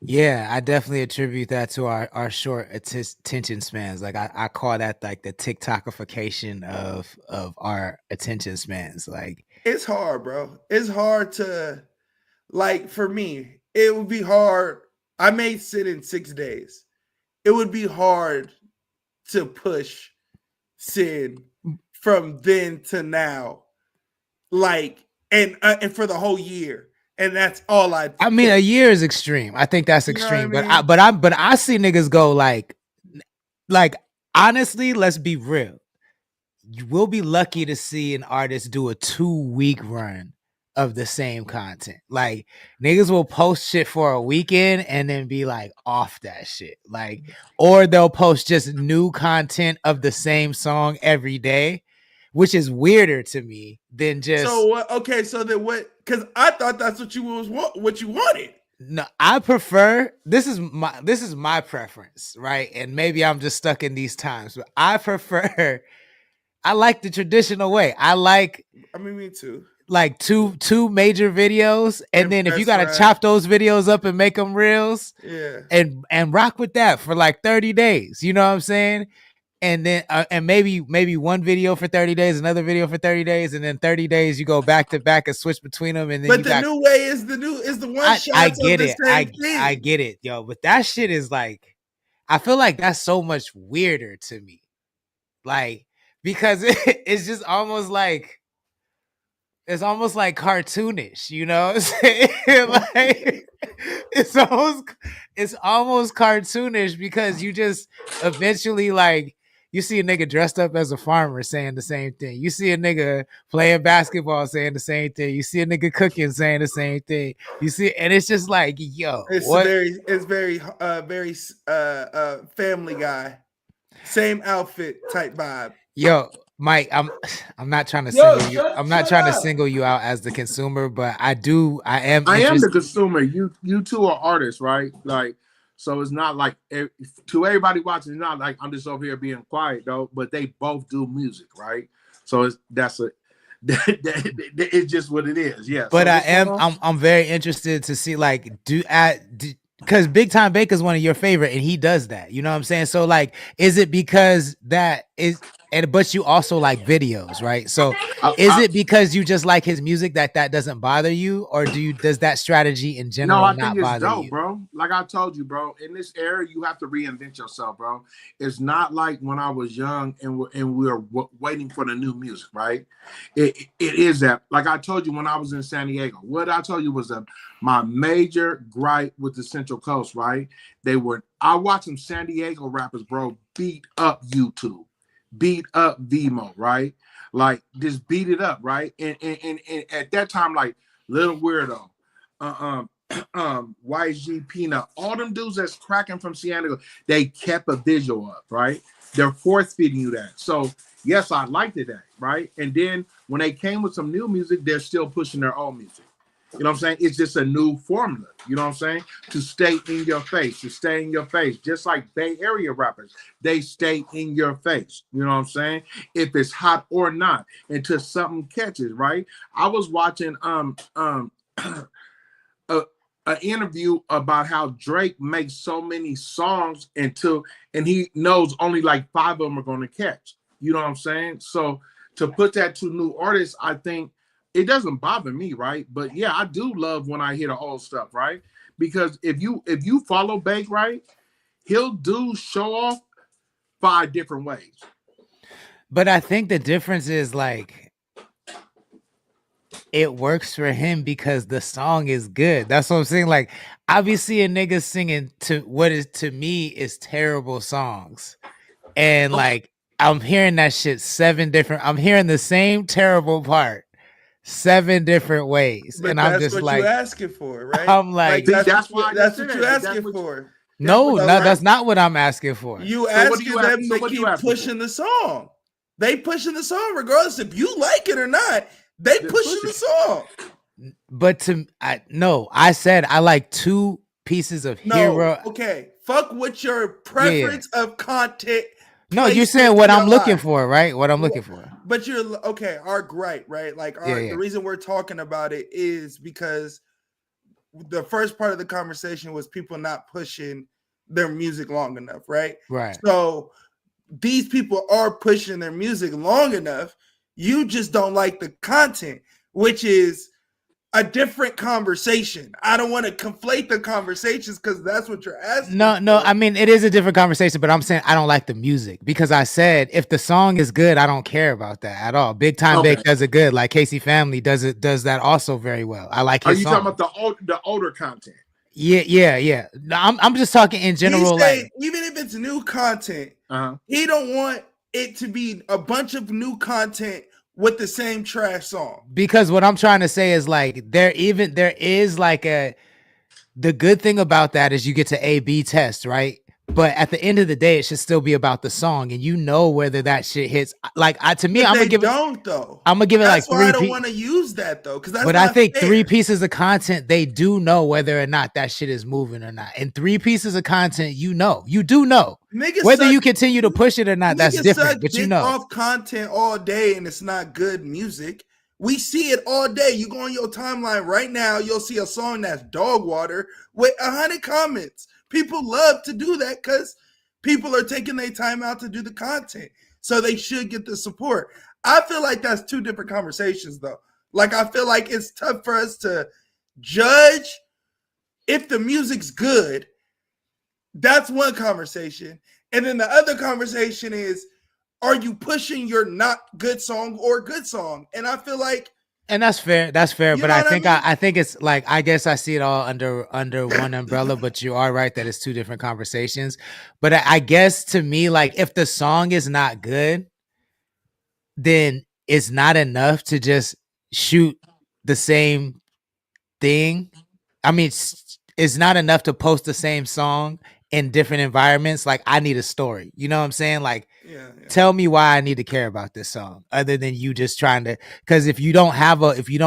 Yeah, I definitely attribute that to our short attention spans. Like I call that like the TikTokification of our attention spans. Like it's hard, bro. It's hard to, like, for me, it would be hard. I may sit in 6 days. It would be hard to push Sin from then to now, like, and for the whole year. And that's all I mean, a year is extreme. I think that's extreme. You know what I mean? But I see niggas go like honestly, let's be real. We'll be lucky to see an artist do a 2-week run of the same content. Like niggas will post shit for a weekend and then be like off that shit. Like, or they'll post just new content of the same song every day, which is weirder to me than just. So what? Okay, so then what? Because I thought that's what you wanted. No, I prefer. This is my preference, right? And maybe I'm just stuck in these times, but I prefer. I like the traditional way. I mean, me too. Like two major videos, and then if you gotta chop those videos up and make them reels, yeah, and rock with that for like 30 days. You know what I'm saying? And then and maybe one video for 30 days, another video for 30 days, and then 30 days you go back to back and switch between them. And then but the new way is the one shot. I get it. I get it, yo. But that shit is like, I feel like that's so much weirder to me, like because it's just almost like. It's almost like cartoonish, you know what I'm saying? Like it's almost cartoonish because you just eventually like you see a nigga dressed up as a farmer saying the same thing. You see a nigga playing basketball saying the same thing. You see a nigga cooking saying the same thing. You see, and it's just like, yo, it's very Family Guy, same outfit type vibe. Yo, Mike, I'm not trying to single you. I'm not trying to single you out as the consumer, but I am the consumer. You two are artists, right? Like, so it's not like to everybody watching. It's not like I'm just over here being quiet though. But they both do music, right? So it's just what it is. Yeah. But so I'm very interested to see like because Big Time Baker is one of your favorite, and he does that. You know what I'm saying? So like, is it because that is? but you also like videos, right? So is it because you just like his music that doesn't bother you, or does that strategy in No, general I think not it's bother dope, you? bro. Like I told you, bro. In this era, you have to reinvent yourself, bro. It's not like when I was young and we were waiting for the new music, right? It is that. Like I told you when I was in San Diego, what I told you was my major gripe with the Central Coast, right? I watched some San Diego rappers, bro, beat up YouTube, beat up Vimo, right? Like just beat it up, right? And at that time, like Little Weirdo, YG Peanut, all them dudes that's cracking from San Diego, they kept a visual up, right? They're force feeding you that. So yes, I liked it that, right? And then when they came with some new music, they're still pushing their own music. You know what I'm saying? It's just a new formula. You know what I'm saying? To stay in your face, to stay in your face. Just like Bay Area rappers, they stay in your face. You know what I'm saying? If it's hot or not, until something catches, right? I was watching an interview about how Drake makes so many songs and he knows only like 5 of them are going to catch. You know what I'm saying? So to put that to new artists, I think it doesn't bother me, right? But yeah, I do love when I hear the old stuff, right? Because if you follow Bake, right, he'll do show off 5 different ways. But I think the difference is like it works for him because the song is good. That's what I'm saying. Like I be seeing niggas singing to what is to me is terrible songs. And like I'm hearing that shit 7 different. I'm hearing the same terrible part 7 different ways. But and I'm that's just what like you asking for, right? I'm like that's why that's what you asking for. No, that's not what I'm asking for. You asking them to keep pushing the song. They pushing the song regardless if you like it or not. They pushing the song. But I said I like 2 pieces of hero. Okay, fuck what your preference of content. No, you're saying what I'm looking for, right? What I'm looking for. But you're okay. Our gripe, right? Like the reason we're talking about it is because the first part of the conversation was people not pushing their music long enough, right? Right. So these people are pushing their music long enough. You just don't like the content, which is a different conversation. I don't want to conflate the conversations because that's what you're asking. No, I mean it is a different conversation, but I'm saying I don't like the music because I said if the song is good, I don't care about that at all. Big Time Big does it good. Like Casey Family does that also very well. I like his song. Talking about the older content? Yeah. No, I'm just talking in general. Like even if it's new content, he don't want it to be a bunch of new content with the same trash song. Because what I'm trying to say is like there is like the good thing about that is you get to A/B test, right? But at the end of the day, it should still be about the song, and you know whether that shit hits. Like to me, I'm gonna give it. I'm gonna give it like 3. I don't want to use that though, because that's. But not I think fair. 3 pieces of content, they do know whether or not that shit is moving or not. And 3 pieces of content, you do know whether you continue to push it or not. That's different, but you know. Off content all day, and it's not good music. We see it all day. You go on your timeline right now, you'll see a song that's dog water with 100 comments. People love to do that because people are taking their time out to do the content. So they should get the support. I feel like that's 2 different conversations, though. Like, I feel like it's tough for us to judge if the music's good. That's one conversation. And then the other conversation is, are you pushing your not good song or good song? And I feel like, and that's fair. But I think it's like, I guess I see it all under one umbrella, but you are right that it's 2 different conversations. But I guess to me, like if the song is not good, then it's not enough to just shoot the same thing. I mean, it's not enough to post the same song in different environments. Like I need a story, you know what I'm saying? Like, tell me why I need to care about this song other than you just trying to, because if you don't have a fucking,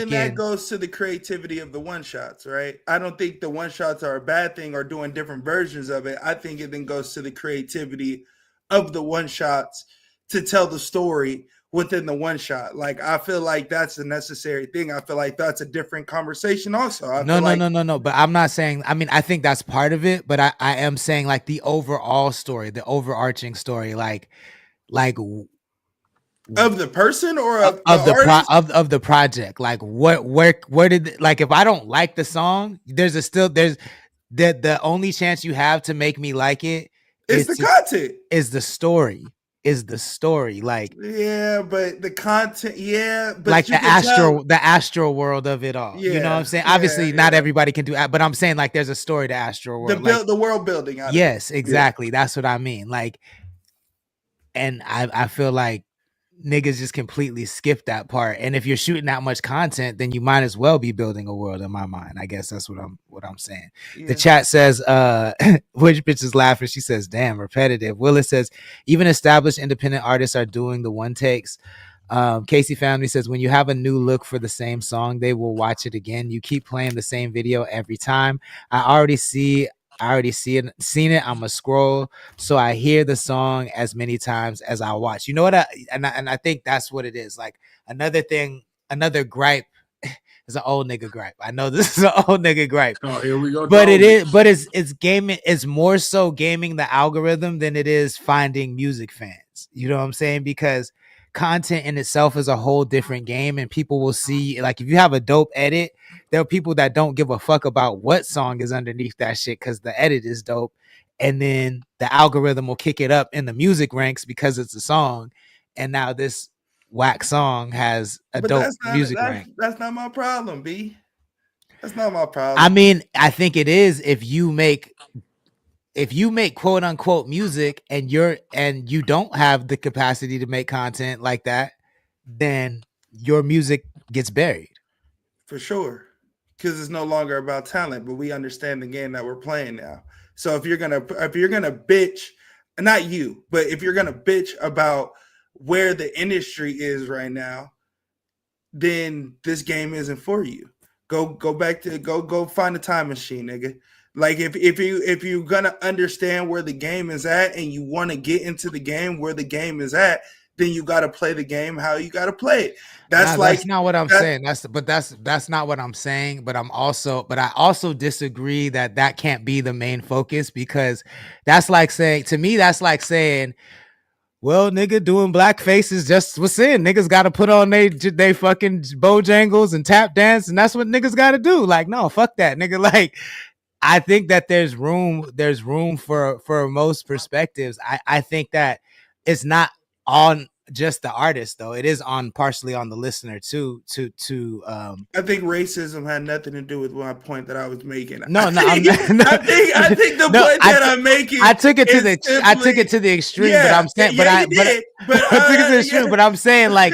then that goes to the creativity of the one shots, right? I don't think the one shots are a bad thing or doing different versions of it. I think it then goes to the creativity of the one shots to tell the story within the one shot. Like I feel like that's a necessary thing. I feel like that's a different conversation also. No. But I'm not saying, I mean, I think that's part of it, but I am saying like the overall story, the overarching story, like Like Of the person or of of the artist? of the project. Like where did, like, if I don't like the song, there's the only chance you have to make me like it It's the content. is the story. Is the story. Like, Yeah, but the content, yeah, but like you can tell. the astral world of it all. You know what I'm saying? Obviously not everybody can do that, but I'm saying like there's a story to astral world. Like, The world building out of it. yes, exactly. That's what I mean. Like, and I feel like niggas just completely skip that part. And if you're shooting that much content, then you might as well be building a world, in my mind. I guess that's what I'm saying. Yeah. The chat says, which bitch is laughing? She says, damn, repetitive. Willis says, even established independent artists are doing the one takes. Casey Family says, when you have a new look for the same song, they will watch it again. You keep playing the same video every time. I already seen it. I'm a scroll, so I hear the song as many times as I watch. You know what? I think that's what it is. Like, another gripe is an old nigga gripe. I know this is an old nigga gripe. Oh, here we go. But it's gaming. It's more so gaming the algorithm than it is finding music fans. You know what I'm saying? Because content in itself is a whole different game, and people will see, like, if you have a dope edit, there are people that don't give a fuck about what song is underneath that shit because the edit is dope, and then the algorithm will kick it up in the music ranks because it's a song, and now this whack song has a dope music rank. That's not my problem, B. That's not my problem. I mean, I think it is if you make quote unquote music and you don't have the capacity to make content like that, then your music gets buried. For sure. Because it's no longer about talent, but we understand the game that we're playing now. So if you're gonna bitch, not you, but if you're gonna bitch about where the industry is right now, then this game isn't for you. Go back to go find a time machine, nigga. Like if you're gonna understand where the game is at and you want to get into the game where the game is at, then you got to play the game how you got to play it. That's not what I'm saying. That's not what I'm saying. But I also disagree that can't be the main focus, because that's like saying, to me, that's like saying, well, nigga, doing blackface is just what's in. Niggas got to put on they fucking bojangles and tap dance, and that's what niggas got to do. Like, no, fuck that, nigga. Like, I think that there's room for most perspectives. I think that it's not on just the artist, though. It is partially on the listener too. I think racism had nothing to do with my point that I was making. No, no, I think the point that I'm making. I took it to the extreme, but I'm saying, I took it to the extreme, but I'm saying, like,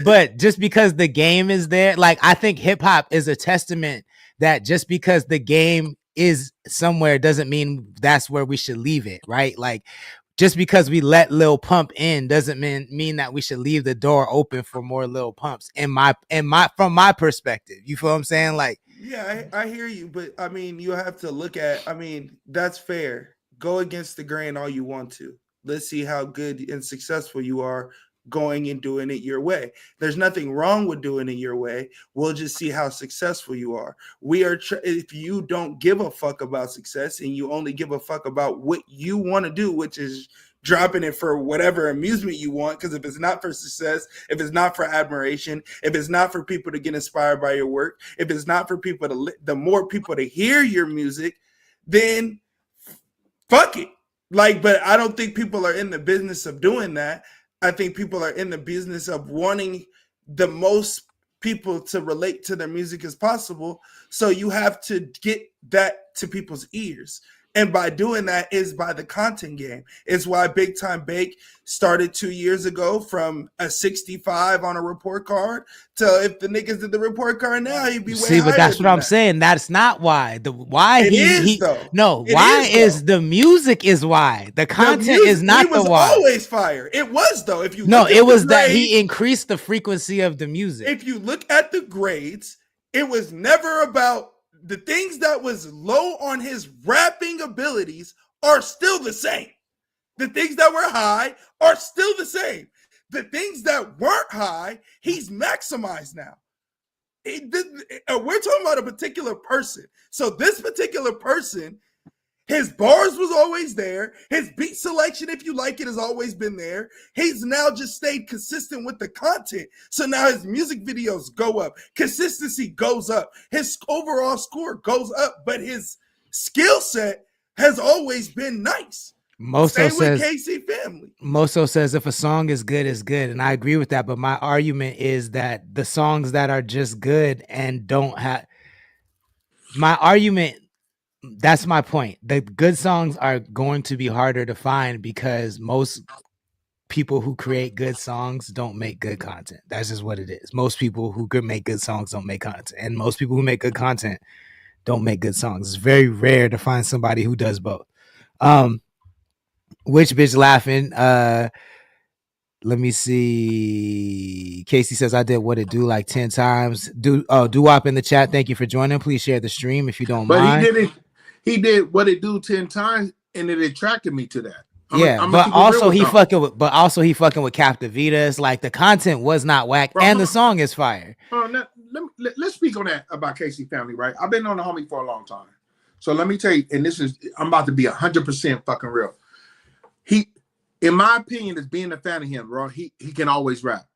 but just because the game is there, like, I think hip hop is a testament that just because the game is somewhere doesn't mean that's where we should leave it, right? Like, just because we let Lil Pump in doesn't mean that we should leave the door open for more Lil Pumps. From my perspective, you feel what I'm saying? Like, yeah, I hear you, but I mean, you have to look at. I mean, that's fair. Go against the grain all you want to. Let's see how good and successful you are going and doing it your way. There's nothing wrong with doing it your way. We'll just see how successful you are. If you don't give a fuck about success and you only give a fuck about what you want to do, which is dropping it for whatever amusement you want, because if it's not for success, if it's not for admiration, if it's not for people to get inspired by your work, if it's not for people the more people to hear your music, then fuck it. Like, but I don't think people are in the business of doing that. I think people are in the business of wanting the most people to relate to their music as possible. So you have to get that to people's ears. And by doing that is by the content game. It's why Big Time Bake started 2 years ago from a 65 on a report card to, if the niggas did the report card now, he'd be way higher. But that's what I'm saying. That's not why. The music is why. The content is not the why. It was always fire. It was, though. If you it was that he increased the frequency of the music. If you look at the grades, it was never about the things that was low on his rapping abilities are still the same. The things that were high are still the same. The things that weren't high, he's maximized now. We're talking about a particular person. So this particular person His bars was always there. His beat selection, if you like it, has always been there. He's now just stayed consistent with the content. So now his music videos go up. Consistency goes up. His overall score goes up. But his skill set has always been nice. Moso Same with says, KC Family. Moso says if a song is good, it's good. And I agree with that. But my argument is that the songs that are just good and don't have my argument, that's my point. The good songs are going to be harder to find because most people who create good songs don't make good content. That's just what it is. Most people who could make good songs don't make content. And most people who make good content don't make good songs. It's very rare to find somebody who does both. Which bitch laughing? Let me see. Casey says I did what it do like 10 times. Doo-wop in the chat. Thank you for joining. Please share the stream if you don't mind. But he did what it do 10 times and it attracted me to that. But also he fucking with Captivita. It's like the content was not whack, bro, and the song is fire. Let's speak on that about KC Family, right? I've been on the homie for a long time. So let me tell you, and I'm about to be 100% fucking real. He, in my opinion, as being a fan of him, bro, he can always rap.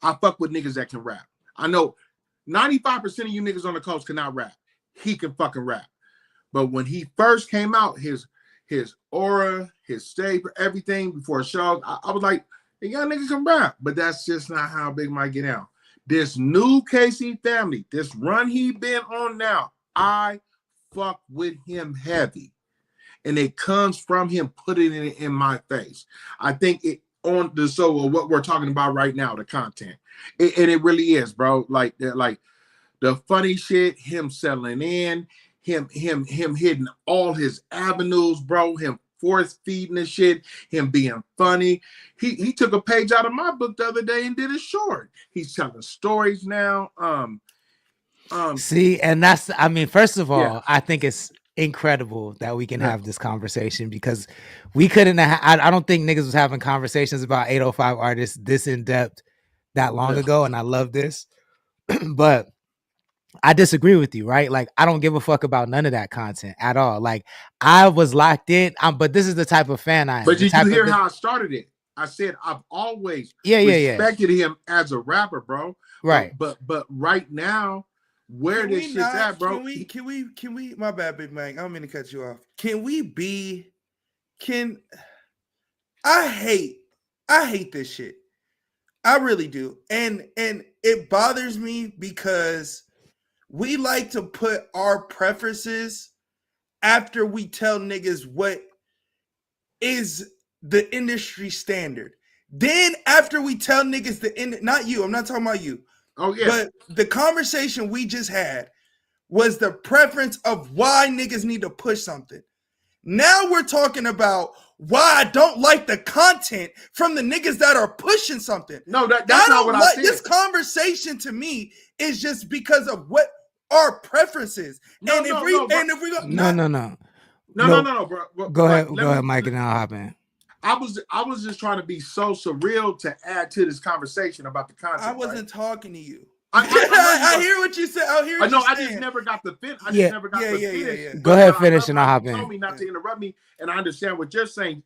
I fuck with niggas that can rap. I know 95% of you niggas on the coast cannot rap. He can fucking rap. But when he first came out, his aura, his stage, everything before a show, I was like, the young nigga can rap. But that's just not how Big Mike get out. This new KC Family, this run he been on now, I fuck with him heavy. And it comes from him putting it in my face. I think it on the so what we're talking about right now, the content. And it really is, bro. Like the funny shit, him settling in, him hitting all his avenues, bro, him force feeding the shit, him being funny. He took a page out of my book the other day and did a short. He's telling stories now. See, and that's, I mean, first of all, I think it's incredible that we can have this conversation because we couldn't have, I don't think niggas was having conversations about 805 artists this in depth that long ago, and I love this. But I disagree with you, right? Like, I don't give a fuck about none of that content at all. Like, I was locked in, but this is the type of fan I am. But did you hear how I started it? I said I've always respected him as a rapper, bro. Right. But right now, where this shit's at, bro. Can we, my bad, Big Mike. I don't mean to cut you off. I hate this shit. I really do. And it bothers me because we like to put our preferences after we tell niggas what is the industry standard. Then after we tell niggas not you, I'm not talking about you. Oh, yeah. But the conversation we just had was the preference of why niggas need to push something. Now we're talking about why I don't like the content from the niggas that are pushing something. No, that's not what I said. This conversation to me is just because of what our preferences. No, bro. Go ahead, Mike, and I'll hop in. I was just trying to be so surreal to add to this conversation about the content. I wasn't talking to you. I hear what you said. I just never got the fit. I just never got the finish. Go ahead, finish, and I'll hop in. You told me not to interrupt me, and I understand what you're saying.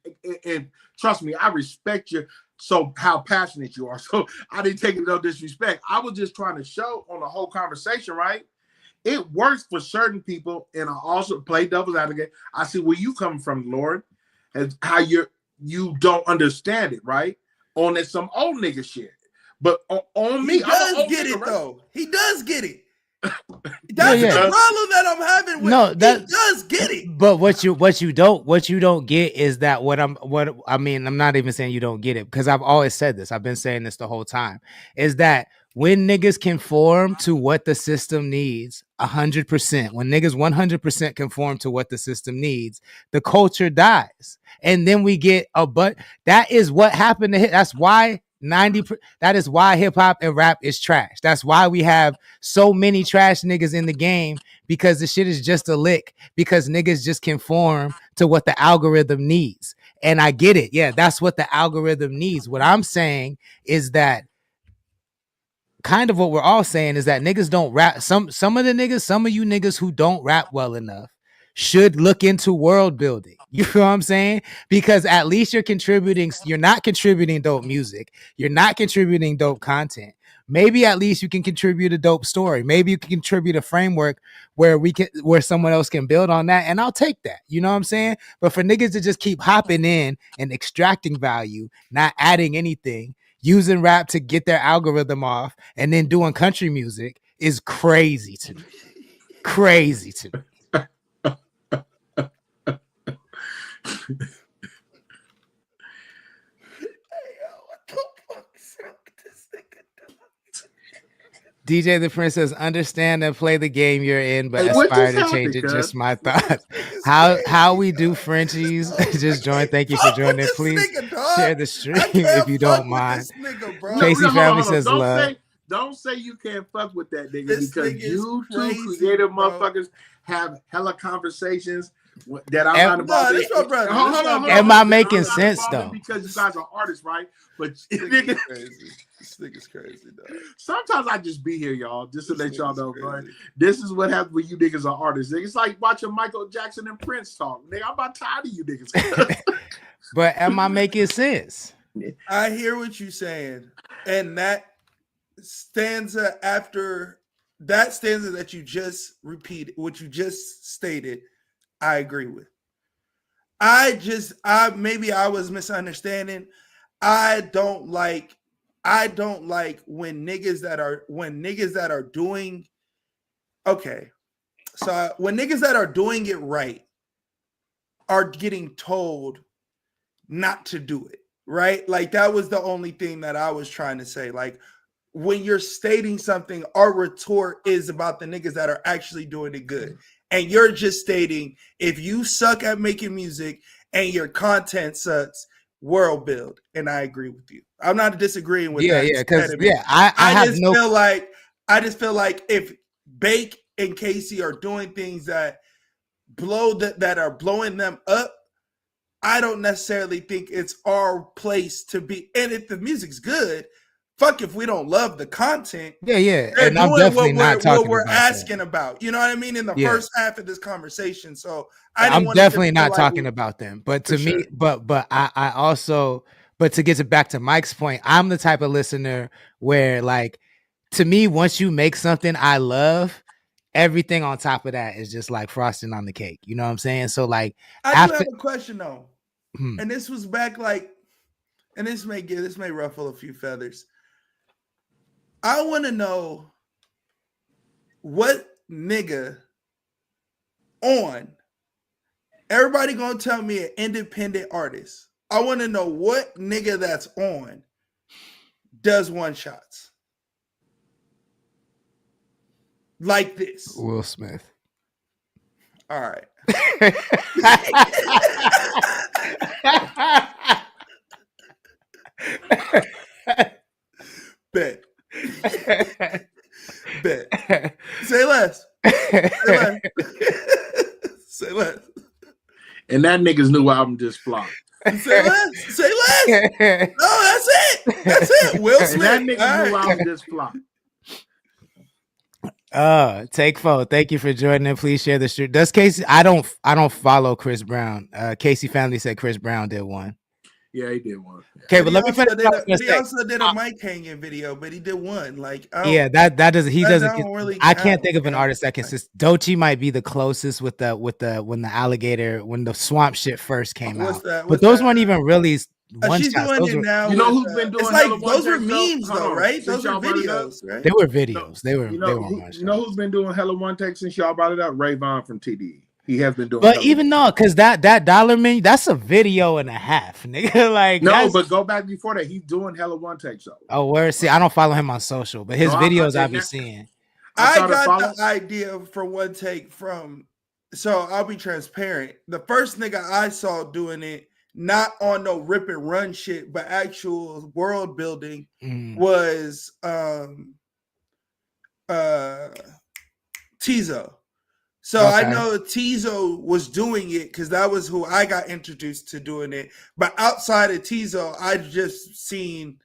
And trust me, I respect you. So how passionate you are. So I didn't take it no disrespect. I was just trying to show on the whole conversation, right? It works for certain people, and I also play devil's advocate. I see where you come from, Lord, and how you don't understand it, right? On that some old nigga shit. But on me, he does get it, though. He does get it. That's the problem that I'm having with he does get it. But what you don't get is that I'm not even saying you don't get it, because I've always said this. I've been saying this the whole time. Is that when niggas conform to what the system needs 100%, when niggas 100% conform to what the system needs, the culture dies. And then we get that is what happened to hip. That's why that is why hip hop and rap is trash. That's why we have so many trash niggas in the game, because the shit is just a lick, because niggas just conform to what the algorithm needs. And I get it. Yeah, that's what the algorithm needs. What I'm saying is that kind of what we're all saying is that niggas don't rap. Some of you niggas who don't rap well enough should look into world building. You know what I'm saying? Because at least you're contributing. You're not contributing dope music. You're not contributing dope content. Maybe at least you can contribute a dope story. Maybe you can contribute a framework where someone else can build on that, and I'll take that. You know what I'm saying? But for niggas to just keep hopping in and extracting value, not adding anything, using rap to get their algorithm off, and then doing country music is crazy to me. Crazy to me. DJ the Princess, understand and play the game you're in, but aspire to change it. Just my thoughts. How we do Frenchies. Just join. Thank you for joining. Please share the stream if you don't mind. Casey family says love. Don't say you can't fuck with that nigga because you two creative motherfuckers have hella conversations that I'm not about. Hold on. Am I making sense though? Because you guys are artists, right? But this nigga's crazy, dog. Sometimes I just be here, y'all, just to let y'all know, bro. This is what happens when you niggas are artists. It's like watching Michael Jackson and Prince talk. Nigga, I'm about tired of you niggas. But am I making sense? I hear what you're saying, and that stanza that you just repeated, what you just stated, I agree with. Maybe I was misunderstanding. I don't like when niggas that are doing okay. So when niggas that are doing it right are getting told not to do it, right? Like that was the only thing that I was trying to say. Like when you're stating something, our retort is about the niggas that are actually doing it good. And you're just stating if you suck at making music and your content sucks, world build. And I agree with you. I'm not disagreeing with that. I just feel like if Bake and Casey are doing things that are blowing them up, I don't necessarily think it's our place to be. And if the music's good, fuck if we don't love the content. Yeah. And I'm definitely not talking what we're about asking that. About. You know what I mean? In the first half of this conversation. So I'm definitely not talking about them. But to me, but I also, but to get back to Mike's point, I'm the type of listener where, like, to me, once you make something I love, everything on top of that is just like frosting on the cake. You know what I'm saying? So like, I do have a question though, and this was back like, and this may ruffle a few feathers. I want to know what nigga on. Everybody gonna tell me an independent artist. I want to know what nigga that's on does one shots like this. Will Smith. All right. Bet. Bet. Say less. Say less. And that nigga's new album just flopped. Say less. Say less. No, that's it. That's it. Will Smith. And that nigga's new album just flopped. Take 4. Thank you for joining in. Please share the stream. Does Casey? I don't follow Chris Brown. Casey family said Chris Brown did one. Yeah, he did one. Okay, but let me finish. He also did a mic hanging video, but he did one. Like, that doesn't. He doesn't. Really I can't think of an artist that can. Doechii might be the closest with the when the swamp shit first came out. But those weren't even really. She's doing it now. You know who's been doing? It's like those were memes, though, right? Those are videos, right? They were videos. They were. You know who's been doing hella one take since y'all brought it up? Ray Vaughn from TDE. He has been doing. But even though, because that dollar menu, that's a video and a half, nigga. Like no, but go back before that. He's doing hella one takes though. Oh, where? See, I don't follow him on social, but his videos I've been seeing. I got the idea for one take from. So I'll be transparent. The first nigga I saw doing it, not on no rip and run shit, but actual world building, was Tizo. So okay. I know Tizo was doing it because that was who I got introduced to doing it. But outside of Tizo, I just seen,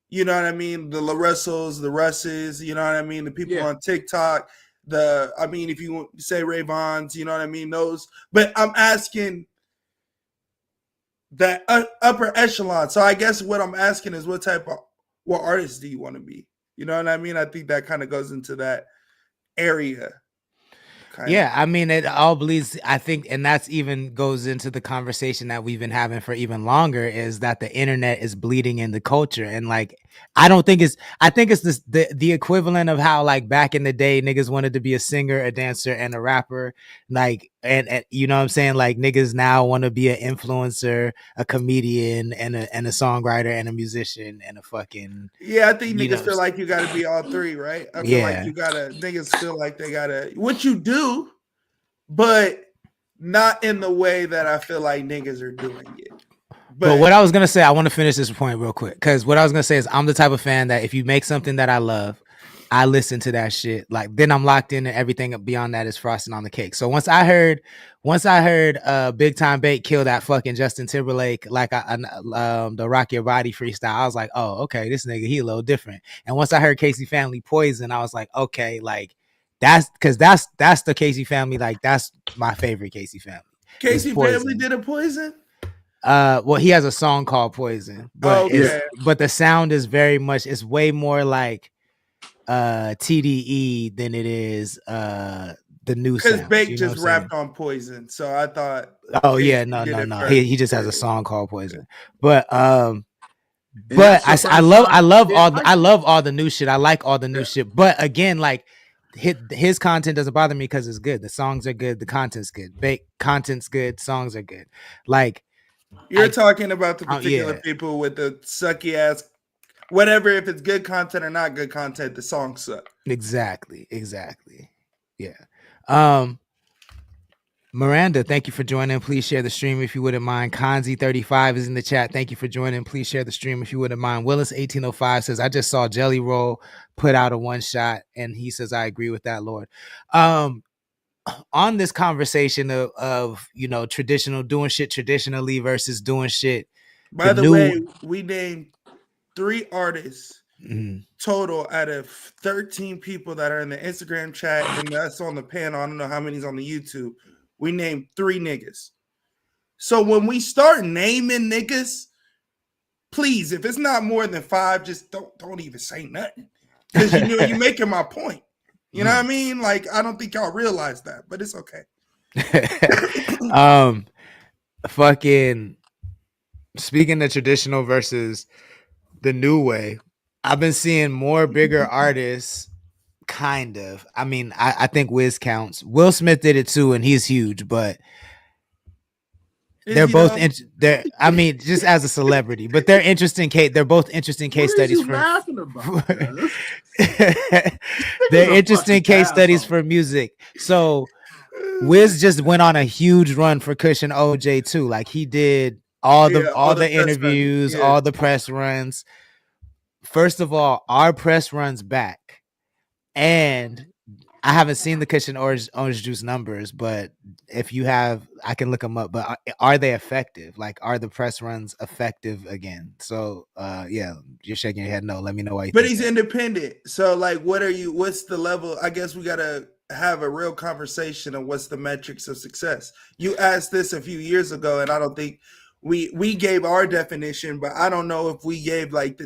you know what I mean, the La Russos, the Russes, you know what I mean, the people on TikTok. I mean, if you say Ray Vons, you know what I mean, those. But I'm asking that upper echelon. So I guess what I'm asking is what artist do you want to be? You know what I mean? I think that kind of goes into that area. Yeah, I mean, it all bleeds. I think, and that's even goes into the conversation that we've been having for even longer, is that the internet is bleeding in the culture. And like, I think it's the equivalent of how like back in the day niggas wanted to be a singer, a dancer, and a rapper. Like, and you know what I'm saying? Like niggas now want to be an influencer, a comedian, and a songwriter, and a musician, and a fucking I think niggas feel like you got to be all three, right? I feel like niggas feel like they gotta, what you do, but not in the way that I feel like niggas are doing it. But what I was gonna say, I want to finish this point real quick, because what I was gonna say is I'm the type of fan that if you make something that I love, I listen to that shit. Like then I'm locked in, and everything beyond that is frosting on the cake. So once I heard Big Time Bait kill that fucking Justin Timberlake, like the Rock Your Body freestyle, I was like, oh, okay, this nigga, he a little different. And once I heard Casey Family Poison, I was like, okay, like that's the Casey Family, like that's my favorite Casey Family. Casey Family did a Poison? Well, he has a song called Poison, but but the sound is very much, it's way more like TDE than it is the new sound. Because Bake just rapped on Poison, so I thought. Oh yeah, no. He just has a song called Poison, but I love all the new shit. I like all the new shit, but again, like his content doesn't bother me because it's good. The songs are good, the content's good. Bake content's good, songs are good. Like you're talking about the particular people with the sucky ass. Whatever, if it's good content or not good content, the songs suck. Exactly. Yeah. Miranda, thank you for joining. Please share the stream if you wouldn't mind. Kanzi35 is in the chat. Thank you for joining. Please share the stream if you wouldn't mind. Willis1805 says, I just saw Jelly Roll put out a one shot, and he says, I agree with that, Lord. On this conversation of you know, doing shit traditionally versus doing shit. By the way, we named 3 artists total out of 13 people that are in the Instagram chat, and that's on the panel. I don't know how many's on the YouTube. We named 3 niggas. So when we start naming niggas, please, if it's not more than 5, just don't even say nothing, because you know you're making my point. You know what I mean? Like, I don't think y'all realize that, but it's okay. Fucking speaking of traditional versus the new way, I've been seeing more bigger artists. Kind of. I mean, I think Wiz counts. Will Smith did it too, and he's huge, but they're both I mean, just as a celebrity, but they're interesting they're both interesting case studies for laughing about. they're interesting case studies for music. So Wiz just went on a huge run for Kush and OJ too. Like he did all the interviews, all the press runs. First of all, our press runs back, and I haven't seen the Kush and Orange Juice numbers, but if you have, I can look them up. But are they effective? Like, are the press runs effective again? So, yeah, you're shaking your head no. Let me know why. But he's independent. So, like, what's the level? I guess we gotta have a real conversation on what's the metrics of success. You asked this a few years ago, and I don't think we gave our definition, but I don't know if we gave like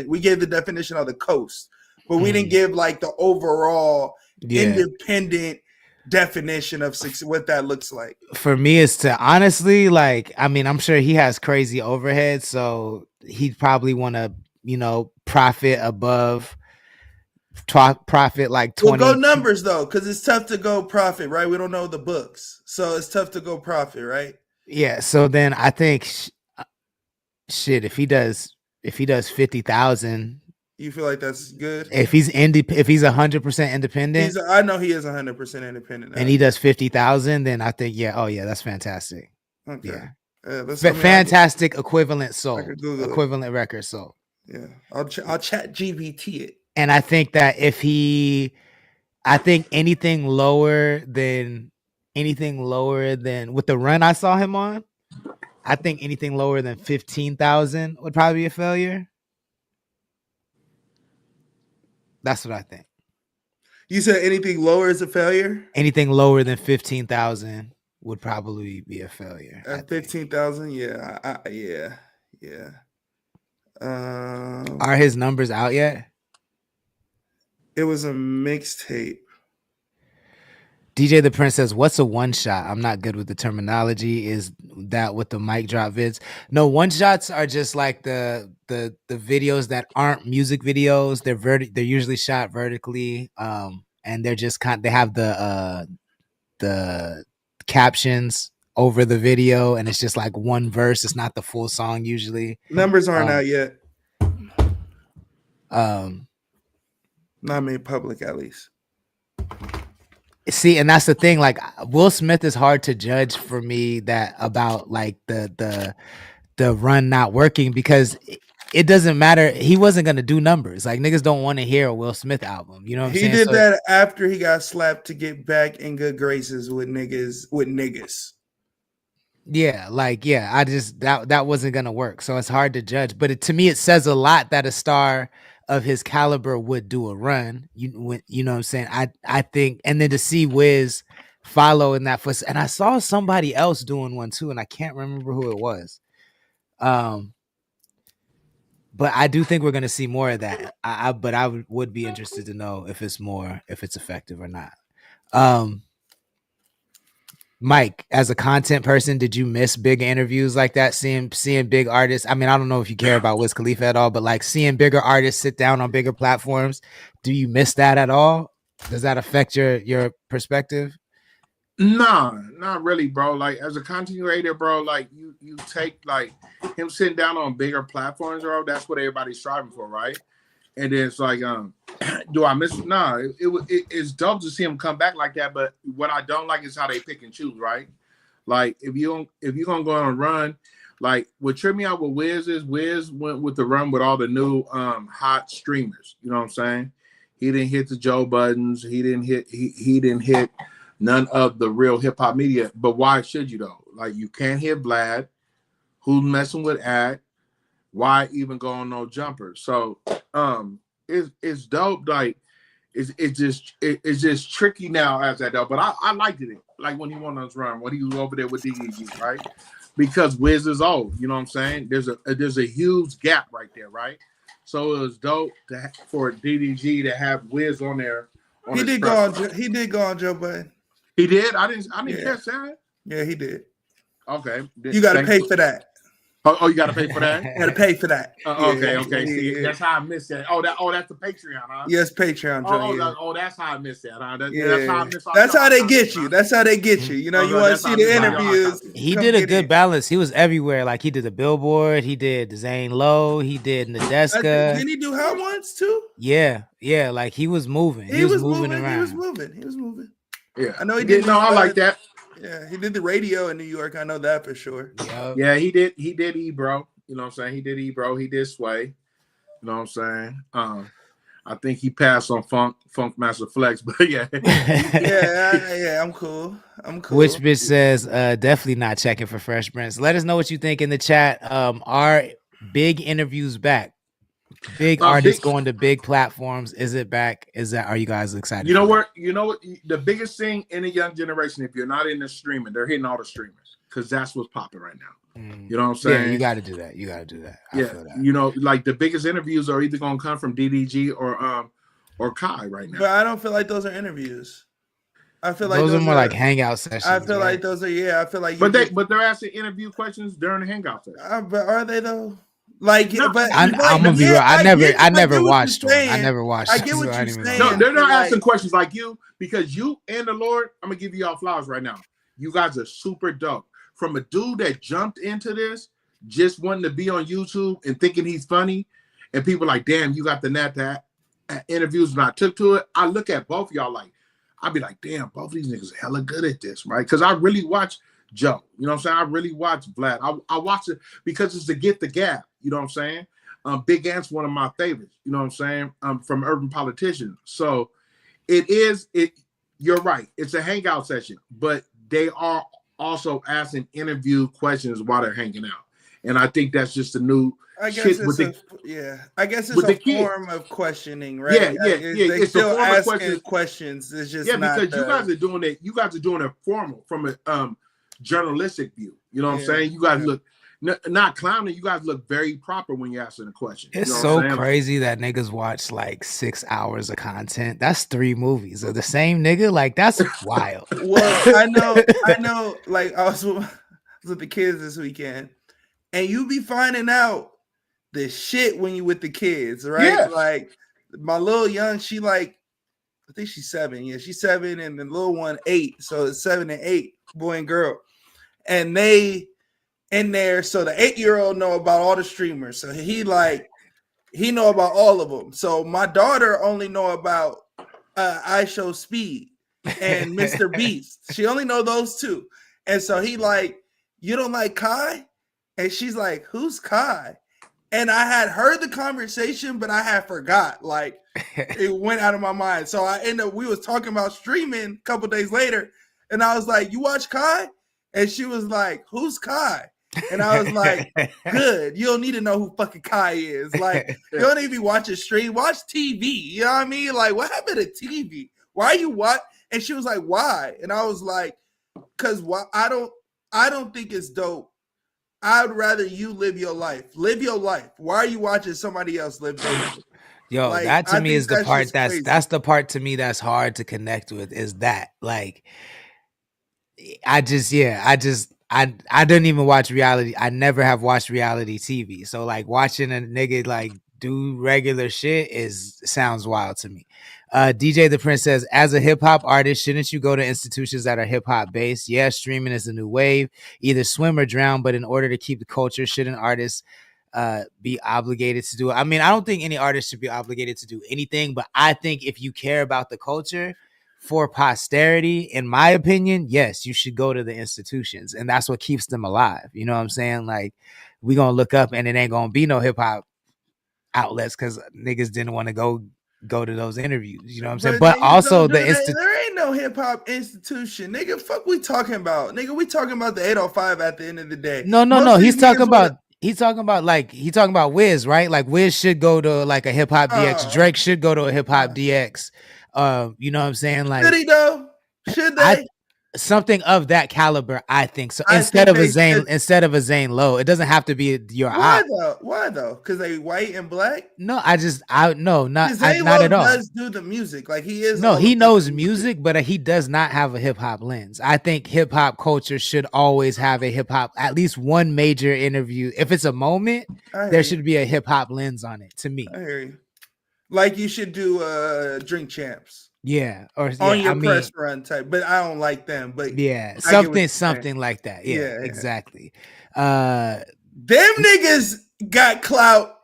we gave the definition of the coast, but we didn't give like the overall independent definition of success, what that looks like. For me, it's to honestly, like, I mean, I'm sure he has crazy overhead, so he'd probably want to, you know, profit above profit like 20. Well, go numbers though, because it's tough to go profit, right? We don't know the books, so it's tough to go profit, right? Yeah. So then I think shit, if he does 50,000, you feel like that's good? If he's 100% independent, I know he is 100% independent now. And he does 50,000, then I think that's fantastic. Okay. Yeah. Fantastic equivalent sold. Equivalent record sold. Yeah. I'll chat GBT it. And I think that anything lower than with the run I saw him on, I think anything lower than 15,000 would probably be a failure. That's what I think. You said anything lower is a failure? Anything lower than 15,000 would probably be a failure. I At think. 15,000, yeah, yeah. Are his numbers out yet? It was a mixtape. DJ The Prince says, "What's a one shot?" I'm not good with the terminology. Is that what the mic drop vids? No, one shots are just like the videos that aren't music videos. They're usually shot vertically, and they're just they have the captions over the video, and it's just like one verse. It's not the full song usually. Numbers aren't out yet. Not made public, at least. See, and that's the thing. Like Will Smith is hard to judge for me that about like the run not working because it doesn't matter. He wasn't gonna do numbers. Like niggas don't want to hear a Will Smith album. You know what I'm saying? He did that after he got slapped to get back in good graces with niggas. Yeah, like I just that wasn't gonna work. So it's hard to judge. But to me, it says a lot that a star of his caliber would do a run. You know what I'm saying? I think, and then to see Wiz follow in that foot, and I saw somebody else doing one too, and I can't remember who it was. But I do think we're gonna see more of that. But I would be interested to know if it's effective or not. Mike, as a content person, did you miss big interviews like that? Seeing big artists. I mean, I don't know if you care about Wiz Khalifa at all, but like seeing bigger artists sit down on bigger platforms, do you miss that at all? Does that affect your perspective? Nah, not really, bro. Like as a content creator, bro, like you take like him sitting down on bigger platforms, bro. That's what everybody's striving for, right? And then it's like, do I miss? Nah, it's dope to see him come back like that. But what I don't like is how they pick and choose, right? Like if you're gonna go on a run, like what tripped me out with Wiz is Wiz went with the run with all the new hot streamers. You know what I'm saying? He didn't hit the Joe Buttons. He didn't hit none of the real hip hop media. But why should you though? Like you can't hit Vlad. Who's messing with Ad? Why even go on no jumper? So it's dope. Like it's just tricky now as that though. But I liked it. Like when he went on his run, when he was over there with DDG, right? Because Wiz is old. You know what I'm saying? There's a huge gap right there, right? So it was dope for DDG to have Wiz on there. He did go on Joe Budden. He did. I didn't catch that. Yeah, he did. Okay. You got to pay for that. Oh, you got to pay for that. You got to pay for that. Okay. See, that's how I missed that. That's the Patreon, huh? Yes, Patreon. That's how I missed that, huh? That's how they get you. That's how they get you. You know, you want to see the interviews. He did a good balance. He was everywhere. Like he did the Billboard. He did Zane Lowe. He did Nadeska. Didn't he do Hot Ones too? Yeah. Like he was moving. He was moving around. He was moving. Yeah, I know he did. No, I like that. Yeah, he did the radio in New York. I know that for sure. Yeah, he did E-Bro. You know what I'm saying? He did E-Bro. He did Sway. You know what I'm saying? I think he passed on Funk Master Flex, but yeah. yeah, I'm cool. Which bitch says definitely not checking for Fresh Prince. Let us know what you think in the chat. Are big interviews back? Big artists going to big platforms. Is it back? Are you guys excited? You know what? The biggest thing in the young generation, if you're not in the streaming, they're hitting all the streamers because that's what's popping right now. You know what I'm saying? Yeah, you got to do that. I feel that. You know, like the biggest interviews are either going to come from DDG or Kai right now. But I don't feel like those are interviews. I feel like those are more like hangout sessions. I feel like those are. Yeah, I feel like. But they're asking interview questions during the hangout session. But are they though? Like, no, but I'm gonna be real. I never watched one. I never watched. I get what you're saying. No, they're not asking questions like you because you and the Lord. I'm gonna give you all flowers right now. You guys are super dope. From a dude that jumped into this, just wanting to be on YouTube and thinking he's funny, and people like, damn, you got the net that interviews. When I took to it, I look at both of y'all like, I'd be like, damn, both of these niggas are hella good at this, right? Because I really watch Joe. You know what I'm saying? I really watch Vlad. I watch it because it's to get the gap. You know what I'm saying? Big Ant's one of my favorites. You know what I'm saying? From Urban Politicians. So you're right. It's a hangout session, but they are also asking interview questions while they're hanging out. And I think that's just a new I guess shit it's with the I guess it's with a the kids. form of questioning, right? Yeah. They It's a still form of asking questions. questions. It's just Yeah, not because you guys are doing it. You guys are doing it formal from a journalistic view. You know what I'm saying? You guys look not clowning. You guys look very proper when you're asking a question. It's you know so what I'm saying? crazy that niggas watch like 6 hours of content. That's 3 movies of the same nigga. Like that's wild. Well, I know. Like I was with the kids this weekend, and you be finding out the shit when you with the kids, right? Yeah. Like my little young, she like, I think she's 7. Yeah, she's 7, and the little one 8. So it's 7 and 8, boy and girl, and they in there. So the 8-year-old know about all the streamers. So he know about all of them. So my daughter only know about I Show Speed and Mr. Beast. She only know those 2. And so he like, you don't like Kai? And she's like, who's Kai? And I had heard the conversation, but I had forgot. Like it went out of my mind. So we was talking about streaming a couple days later, and I was like, you watch Kai? And she was like, who's Kai? And I was like, good. You don't need to know who fucking Kai is. Like, you don't need to be watching stream. Watch TV. You know what I mean? Like, what happened to TV? Why you what? And she was like, why? And I was like, because I don't think it's dope. I'd rather you live your life. Live your life. Why are you watching somebody else live their life? Yo, Like, that to I me think is the that's part just that's crazy. the part to me that's hard to connect with, is that like I didn't even watch reality. I never have watched reality TV. So like watching a nigga like do regular shit sounds wild to me. DJ the Prince says, as a hip hop artist, shouldn't you go to institutions that are hip hop based? Yeah, streaming is the new wave. Either swim or drown, but in order to keep the culture, shouldn't artists be obligated to do it? I mean, I don't think any artist should be obligated to do anything, but I think if you care about the culture for posterity, in my opinion, yes, you should go to the institutions, and that's what keeps them alive. You know what I'm saying? Like, we gonna look up and it ain't gonna be no hip hop outlets because niggas didn't want to go to those interviews. You know what I'm saying? But also there ain't no hip hop institution, nigga. Fuck, we talking about, nigga. We talking about the 805 at the end of the day. No. He's talking about Wiz, right? Like Wiz should go to like a hip hop DX. Drake should go to a hip hop DX. You know what I'm saying? Like, should he though? Should they? Something of that caliber, I think so. Instead of a Zane Lowe, it doesn't have to be your Why though? Why though? Because they white and black? No, not Zane not Lowe at all. does do the music, like he is. No, he knows music, but he does not have a hip hop lens. I think hip hop culture should always have a hip hop, at least one major interview. If it's a moment, there should be a hip hop lens on it. To me, I hear you. Like you should do Drink Champs. Yeah, or on your press run type, but I don't like them. But yeah, something like that. Yeah, exactly. Them niggas got clout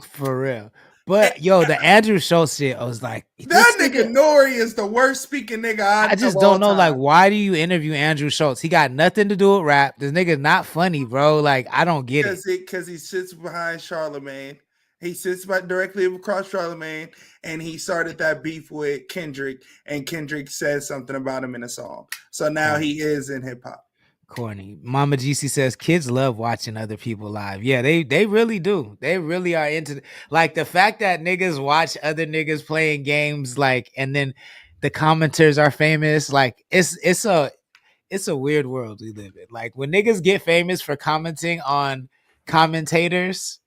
for real. But yo, the Andrew Schultz shit, I was like, that nigga Nori is the worst speaking nigga. I just don't know, like, why do you interview Andrew Schultz? He got nothing to do with rap. This nigga's not funny, bro. Like, I don't get it. Because he sits behind Charlemagne. He sits directly across Charlemagne, and he started that beef with Kendrick, and Kendrick said something about him in a song. So now he is in hip hop. Corny. Mama GC says kids love watching other people live. Yeah, they really do. They really are into like the fact that niggas watch other niggas playing games, like, and then the commenters are famous. Like it's a weird world we live in. Like when niggas get famous for commenting on commentators,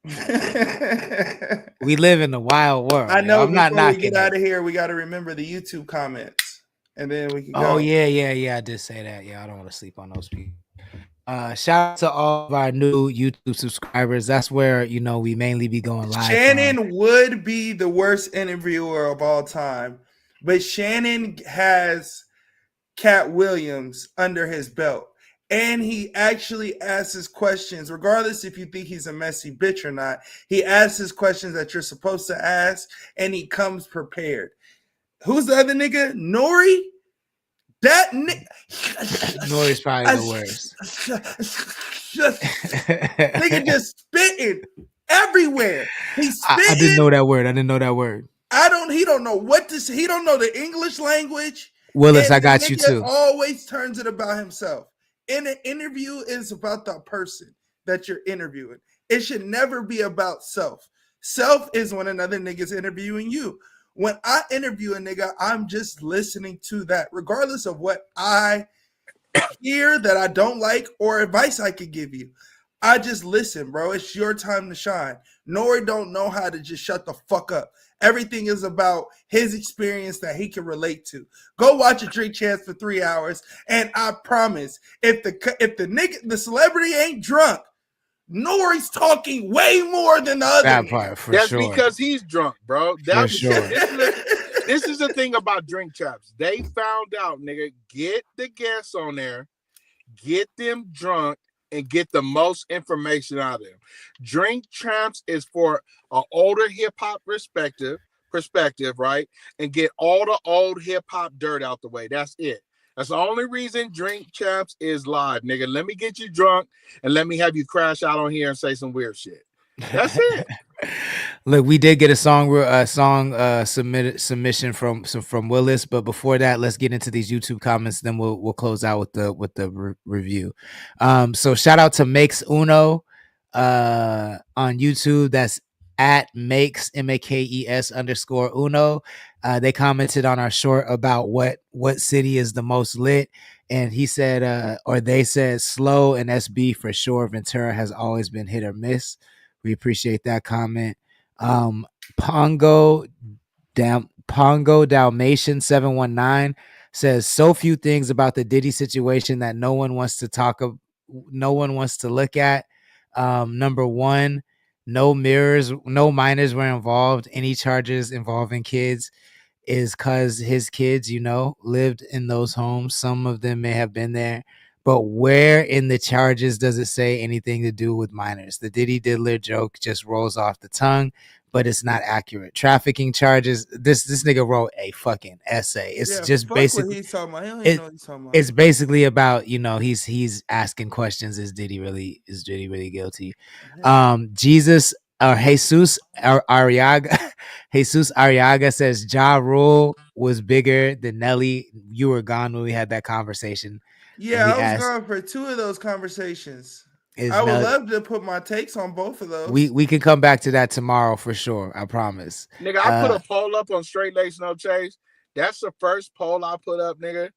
we live in a wild world. I know. I'm not knocking. We get out of here, we got to remember the YouTube comments, and then we can go. Oh yeah. I did say that. Yeah, I don't want to sleep on those people. Shout out to all of our new YouTube subscribers. That's where we mainly be going live. Shannon would be the worst interviewer of all time, but Shannon has Cat Williams under his belt. And he actually asks his questions, regardless if you think he's a messy bitch or not. He asks his questions that you're supposed to ask, and he comes prepared. Who's the other nigga? Nori? That nigga. Nori's probably the worst. Nigga just spitting everywhere. He's spitting. I didn't know that word. He don't know what to say. He don't know the English language. Willis, I got you too. Always turns it about himself. In an interview, it's about the person. that you're interviewing. It should never be about self. Self is when another nigga's interviewing you. When I interview a nigga, I'm just listening to that, regardless of what I hear that I don't like or advice I could give you. I just listen, bro. It's your time to shine. Nori don't know how to just shut the fuck up. Everything is about his experience that he can relate to. Go watch a Drink Champs for 3 hours, and I promise, if the celebrity ain't drunk, Nori's talking way more than the other. That part for That's sure. because he's drunk, bro. For sure. This is the thing about Drink Champs. They found out, nigga, get the guests on there, get them drunk, and get the most information out of them. Drink Champs is for an older hip hop perspective, right? And get all the old hip hop dirt out the way. That's it. That's the only reason Drink Champs is live, nigga. Let me get you drunk and let me have you crash out on here and say some weird shit. That's it. Look, we did get a song submission from Willis, but before that, let's get into these YouTube comments. Then we'll close out with the review. So shout out to Makes Uno on YouTube. That's at Makes MAKES_Uno. They commented on our short about what city is the most lit, and he said, or they said, Slow and SB for sure. Ventura has always been hit or miss. We appreciate that comment. Pongo Dalmatian 719 says, so few things about the Diddy situation that no one wants to look at. Number one, no minors were involved. Any charges involving kids is because his kids, lived in those homes. Some of them may have been there. But where in the charges does it say anything to do with minors? The Diddy Diddler joke just rolls off the tongue, but it's not accurate. Trafficking charges. This nigga wrote a fucking essay. It's just basically. He's talking about. He don't even know what he's talking about. It's basically about he's asking questions. Is Diddy really guilty? Jesus or Jesus Ariaga says Ja Rule was bigger than Nelly. You were gone when we had that conversation. Yeah, I was gone for 2 of those conversations. I would love to put my takes on both of those. We can come back to that tomorrow for sure. I promise. Nigga, I put a poll up on Straight Lace No Chase. That's the first poll I put up, nigga.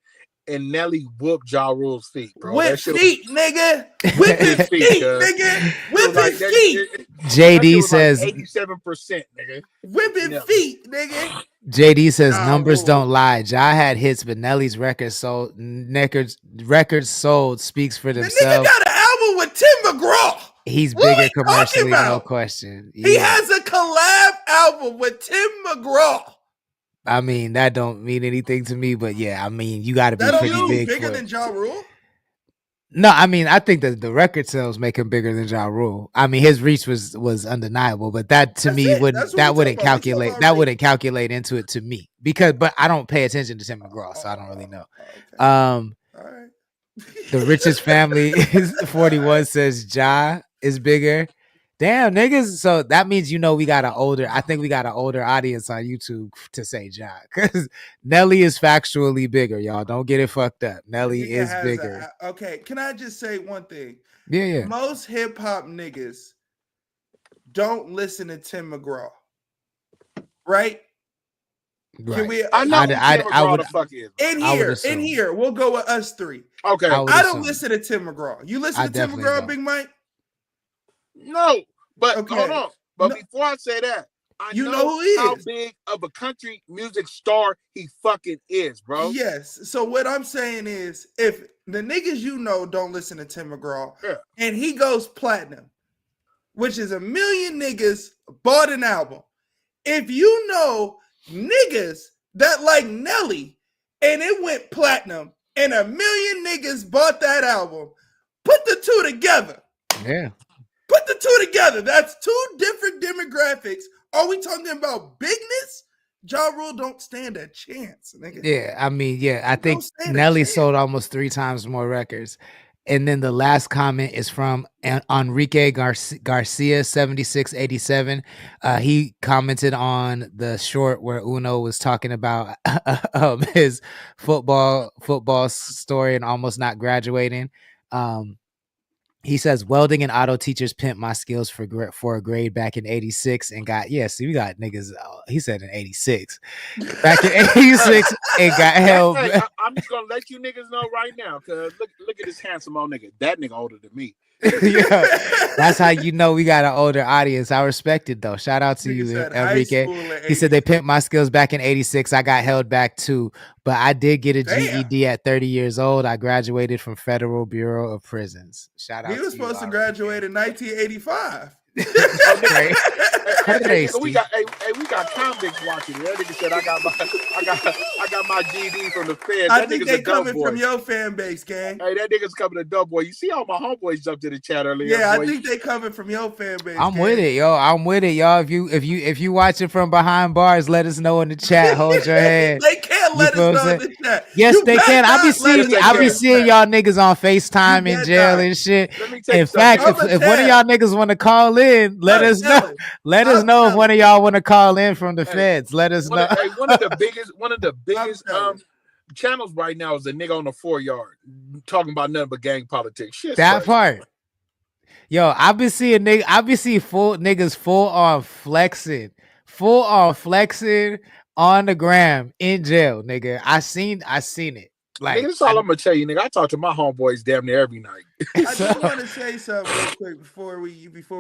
And Nelly whooped Ja Rule's feet, bro. With feet, nigga. With his feet, nigga. With his feet. JD says 87%, nigga. Whipping feet, nigga. JD says numbers don't lie. Ja had hits, but Nelly's records sold speaks for themselves. The nigga got an album with Tim McGraw. He's bigger commercially, no question. Yeah. He has a collab album with Tim McGraw. I mean, that don't mean anything to me, but yeah, I mean, you got to be pretty big. Bigger than Ja Rule? No, I mean, I think that the record sales make him bigger than Ja Rule. I mean, his reach was undeniable, but that to me wouldn't calculate into it to me but I don't pay attention to Tim McGraw, so I don't really know. Okay. All right. The richest family is 41 says Ja is bigger. Damn, niggas. So that means we got an older audience on YouTube to say Ja, because Nelly is factually bigger, y'all. Don't get it fucked up. Nelly is bigger. Okay, can I just say one thing? Yeah. Most hip hop niggas don't listen to Tim McGraw, right? Can we? I know who Tim McGraw the fuck is. In here, we'll go with us 3. Okay, I don't listen to Tim McGraw. You listen to Tim McGraw, Big Mike? No, but hold on. But before I say that, I know who he is. How big of a country music star he fucking is, bro. Yes. So what I'm saying is, if the niggas don't listen to Tim McGraw, and he goes platinum, which is 1 million niggas bought an album. If you know niggas that like Nelly and it went platinum and 1 million niggas bought that album, put the 2 together. Yeah. Put the 2 together. That's 2 different demographics. Are we talking about bigness? Ja Rule don't stand a chance, nigga. Yeah, I mean, I think Nelly sold almost 3 times more records. And then the last comment is from Enrique Garcia 7687. He commented on the short where Uno was talking about his football story and almost not graduating. He says welding and auto teachers pimped my skills for a grade back in '86 and got see we got niggas. He said in '86, back in '86 and got held. Hey, I'm just gonna let you niggas know right now, cause look at this handsome old nigga. That nigga older than me. Yeah, that's how you know we got an older audience. I respect it though. Shout out to you, Enrique. He said they pimped my skills back in '86. I got held back too, but I did get a GED at 30 years old. I graduated from Federal Bureau of Prisons. Shout out. He was supposed to graduate in 1985. We got convicts watching. That nigga said I got my GD from the feds. I think they coming from your fan base, gang. Hey, that nigga's coming to dope boy. You see all my homeboys jumped to the chat earlier. Yeah, boy. I think they coming from your fan base. I'm with it, yo. I'm with it, y'all. If you watching from behind bars, let us know in the chat. Hold your head. They can't let us know in the chat. Yes, they can. I be seeing y'all niggas on FaceTime in jail and shit. In fact, if one of y'all niggas want to call in, let us know. Let us know if one of y'all want to call in from the feds. Let us know. One of the biggest channels right now is a nigga on the 4 yard talking about nothing but gang politics. Shit, that part. Yo, I've been seeing niggas full on flexing on the gram in jail, nigga. I seen it. Like, nigga, that's all I'm gonna tell you, nigga. I talk to my homeboys damn near every night. I just want to say something real quick before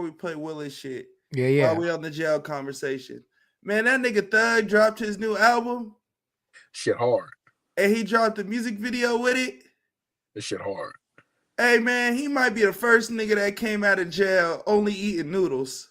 we play Willis shit. Yeah. While we on the jail conversation, man, that nigga Thug dropped his new album. Shit hard. And he dropped the music video with it. This shit hard. Hey man, he might be the first nigga that came out of jail only eating noodles.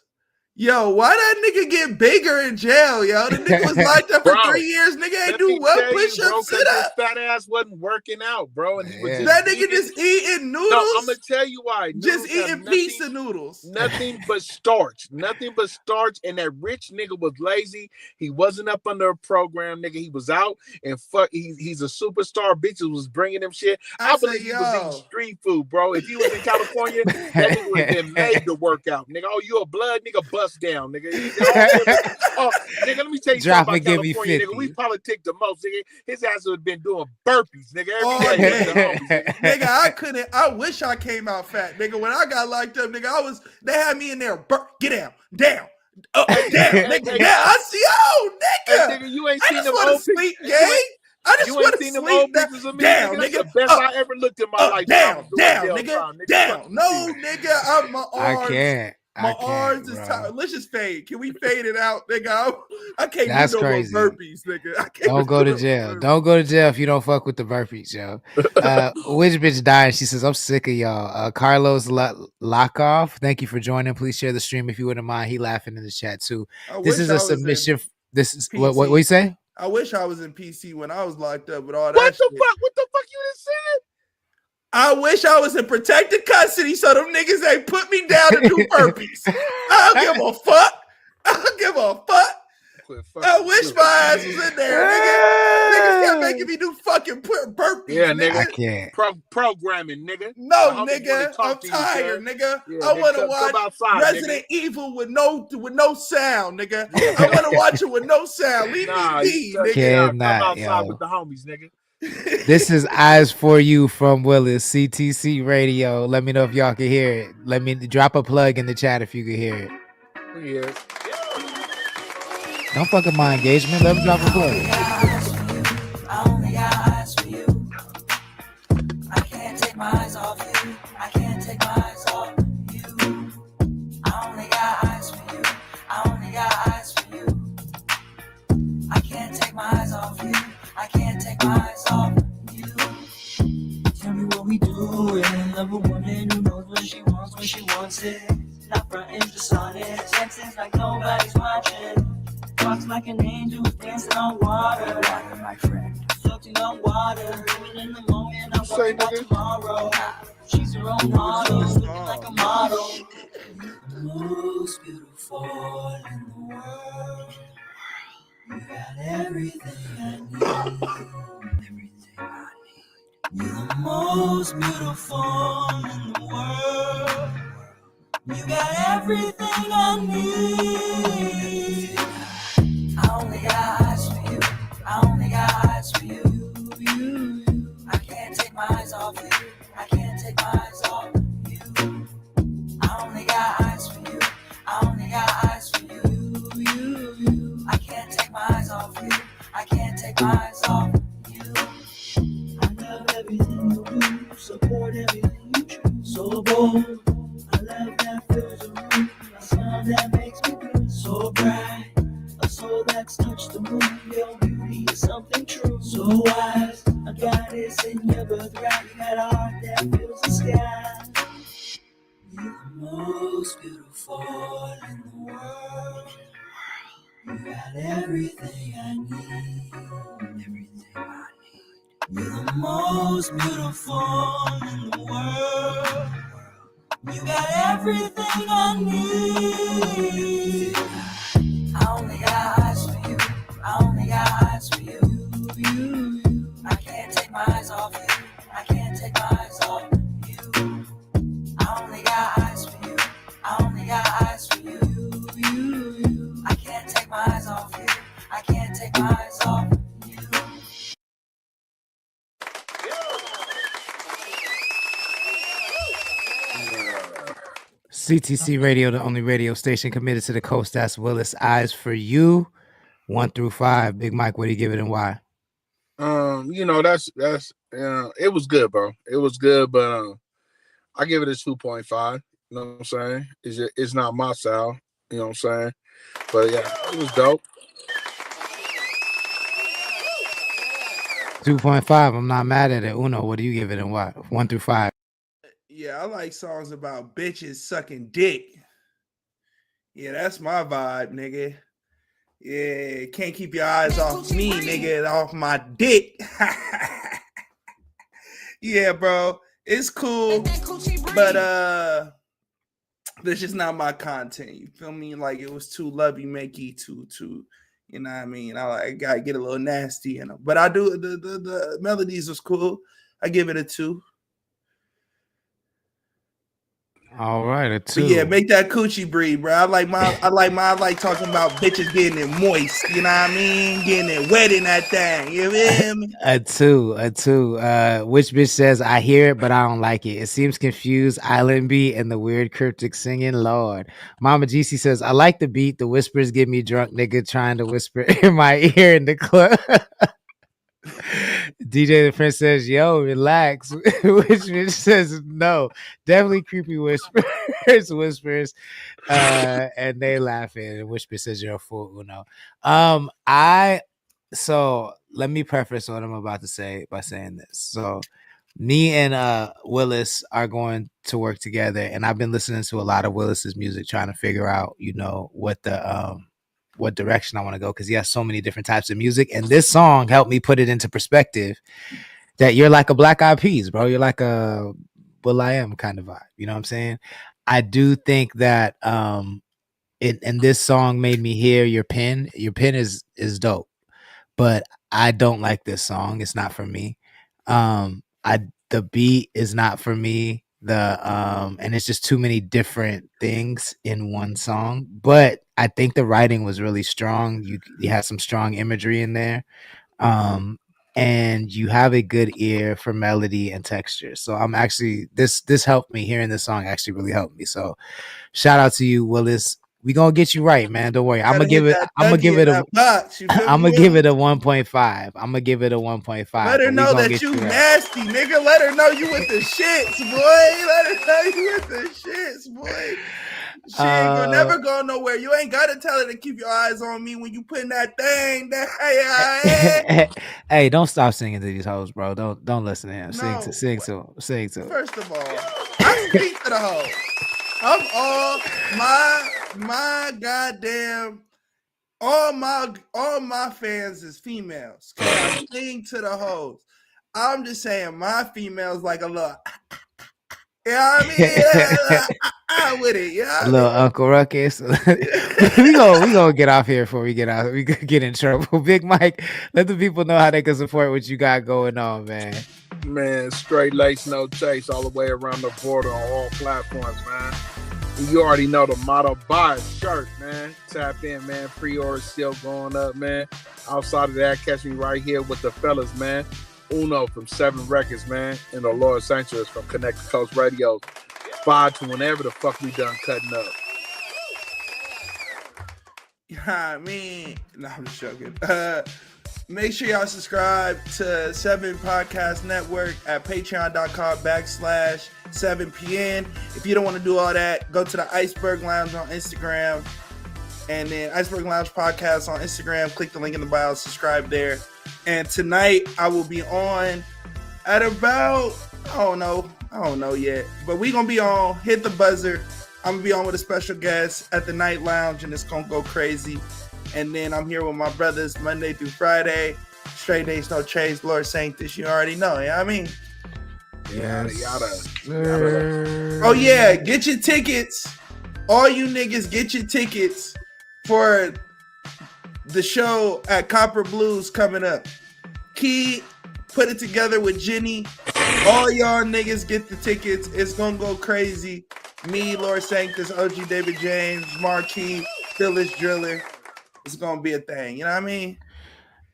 Yo, why that nigga get bigger in jail, yo? The nigga was locked up for 3 years. Nigga ain't do well push-ups, sit up. His fat ass wasn't working out, bro. And he was that nigga just eating noodles. No, I'm gonna tell you why. Just eating pizza noodles. Nothing but starch. Nothing but starch. And that rich nigga was lazy. He wasn't up under a program, nigga. He was out and he's a superstar. Bitches was bringing him shit. I believe he was eating street food, bro. If he was in California, that nigga would have been made to work out, nigga. Oh, you a blood nigga? Bust down, nigga. Nigga, let me tell you something about California, nigga. We politic the most, nigga. His ass would have been doing burpees, nigga. Every day. Nigga, I wish I came out fat, nigga. When I got locked up, nigga, they had me in there. Get down. Damn, nigga. Yeah, I see. Oh, nigga. Hey, nigga, you ain't seen them old sleep, gang. I just want to sleep down, nigga. That's the best I ever looked in my life. Down, nigga. Down. No, nigga. My arms. I can't. My arms is tired. Let's just fade. Can we fade it out, nigga? I can't That's do no crazy. more burpees, nigga. Don't go to jail. Don't go to jail if you don't fuck with the burpees, yo. Which bitch dying? She says, I'm sick of y'all. Carlos Lockoff, thank you for joining. Please share the stream if you wouldn't mind. He laughing in the chat too. This is a submission. This is what you say? I wish I was in PC when I was locked up with all that. What the fuck you just said? I wish I was in protected custody so them niggas ain't put me down to do burpees. I don't give a fuck. I wish my ass was in there, nigga. Niggas kept making me do fucking burpees. Yeah, nigga. I can't. Programming, nigga. No, nigga. I'm tired, nigga. Yeah, I want to watch outside, Resident Evil with no sound, nigga. I want to watch it with no sound. Leave me be, nigga. Come outside with the homies, nigga. This is Eyes for You from Willis, CTC Radio. Let me know if y'all can hear it. Let me drop a plug in the chat if you can hear it. Yeah. Don't fuck with my engagement. Let me drop a plug. I only got eyes for you. I can't take my eyes off you. I can't take my eyes off you. I only got eyes for you. I only got eyes for you. I can't take my eyes off you. I can't take my eyes off you. Tell me what we do and love a woman who knows what she wants when she wants it. Not frontin', just honest. Dancing like nobody's watching. Walks like an angel dancing on water. Water, my friend. Floating on water. Living in the moment. I'm worried about tomorrow. She's her own model. Looking like a model. The most beautiful in the world. You got everything I need. Everything I need. You're the most beautiful in the world. You got everything I need. I only got eyes for you. I only got eyes for you. I can't take my eyes off you. I can't take my eyes off you. can't take my eyes off you. I love everything you do, support everything you choose. So bold, I love that fills the room, a smile that makes me blue. So bright, a soul that's touched the moon. Your beauty is something true. So wise, a goddess in your birthright. You got a heart that fills the sky. You're the most beautiful in the world. You got everything I need. Everything I need. You're the most beautiful in the world. You got everything I need. I only got eyes for you. I only got eyes for you. I can't take my eyes off you. I can't take my eyes off you. I only got eyes for you. I only got eyes for you. I can't take my eyes off you. I can't take my eyes off you. CTC Radio, the only radio station committed to the coast. That's Willis. Eyes for You, 1 through 5. Big Mike, what do you give it and why? That's it was good, bro. It was good, but I give it a 2.5. You know what I'm saying? It's not my style. You know what I'm saying? But yeah, it was dope. 2.5. I'm not mad at it. Uno, what do you give it and why? 1 through 5. Yeah, I like songs about bitches sucking dick. Yeah, that's my vibe, nigga. Yeah, can't keep your eyes off me, nigga, off my dick. Yeah, bro, it's cool, but that's just not my content. You feel me? Like it was too lovey makey, too. You know what I mean? I gotta get a little nasty in them, but I do the melodies was cool. I give it a 2. All right, a 2. But yeah, make that coochie breathe, bro. I like talking about bitches getting it moist. You know what I mean? Getting it wet in that thing. You feel me? A 2. Which bitch says, I hear it, but I don't like it. It seems confused, island beat, and the weird cryptic singing. Lord. Mama GC says, I like the beat. The whispers get me drunk, nigga, trying to whisper in my ear in the club. DJ the Prince says, yo, relax. Which bitch says, no. Definitely creepy whispers. And they laughing. And Which bitch says, you're a fool, Uno. So let me preface what I'm about to say by saying this. So me and Willis are going to work together, and I've been listening to a lot of Willis's music, trying to figure out, what direction I want to go, because he has so many different types of music, and this song helped me put it into perspective that you're like a Black Eyed Peas, bro. You're like a will.i.am kind of vibe. You know what I'm saying? I do think that and this song made me hear your pen. Your pen is dope, but I don't like this song. It's not for me. The beat is not for me. And it's just too many different things in one song. But I think the writing was really strong. You had some strong imagery in there. And you have a good ear for melody and texture. So I'm actually this helped me. Hearing this song actually really helped me. So shout out to you, Willis. We gonna get you right, man. Don't worry. I'm gonna give it a 1.5. I'm gonna give it a 1.5. Let her know that you nasty, nigga. Let her know you with the shits, boy. Let her know you with the shits, boy. She ain't never go nowhere. You ain't gotta tell her to keep your eyes on me when you putting that thing down. Hey, don't stop singing to these hoes, bro. Don't listen to him. No. Sing to him. First of all, I speak to the hoes. I'm all my goddamn all my fans is females. I sing to the hoes. I'm just saying my females like a little, you know what I mean? With it, yeah. Little Uncle Ruckus. we gonna get off here before we get out. We could get in trouble. Big Mike, let the people know how they can support what you got going on, man. Man, straight lace, no chase, all the way around the border on all platforms, man. You already know the motto. Buy a shirt, man. Tap in, man. Pre-order still going up, man. Outside of that, catch me right here with the fellas, man. Uno from 7 Records, man. And the Los Angeles from Connect the Coast Radio. 5 to whenever the fuck we done cutting up. Yeah, I mean, no, I'm just joking. Make sure y'all subscribe to 7 Podcast Network at patreon.com/7pn. If you don't want to do all that, go to the Iceberg Lounge on Instagram and then Iceberg Lounge Podcast on Instagram. Click the link in the bio, subscribe there. And tonight I will be on at about, I don't know yet, but we gonna be on, hit the buzzer. I'm gonna be on with a special guest at the Night Lounge, and it's gonna go crazy. And then I'm here with my brothers Monday through Friday. Straight days, no chains. Lord Sanctus, you already know. You know what I mean? Yada, yada. Oh yeah, get your tickets. All you niggas, get your tickets for the show at Copper Blues coming up. Key put it together with Jenny. All y'all niggas get the tickets. It's gonna go crazy. Me, Lord Sanctus, OG David James, Marquis, Phyllis Driller. It's gonna be a thing. You know what I mean?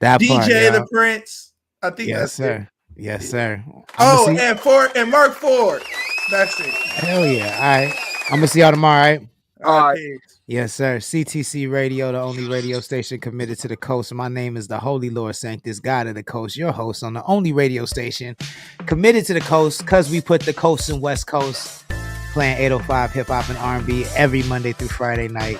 That DJ part, the Prince. I think yes, that's sir. it. Yes, sir. Oh, and Mark Ford. That's it. Hell yeah. All right. I'm gonna see y'all tomorrow, all right? All right. Yes, sir. CTC Radio, the only radio station committed to the coast. My name is the Holy Lord Sanctus, God of the Coast, your host on the only radio station committed to the coast, because we put the coast and West Coast, playing 805 hip hop and R&B every Monday through Friday night.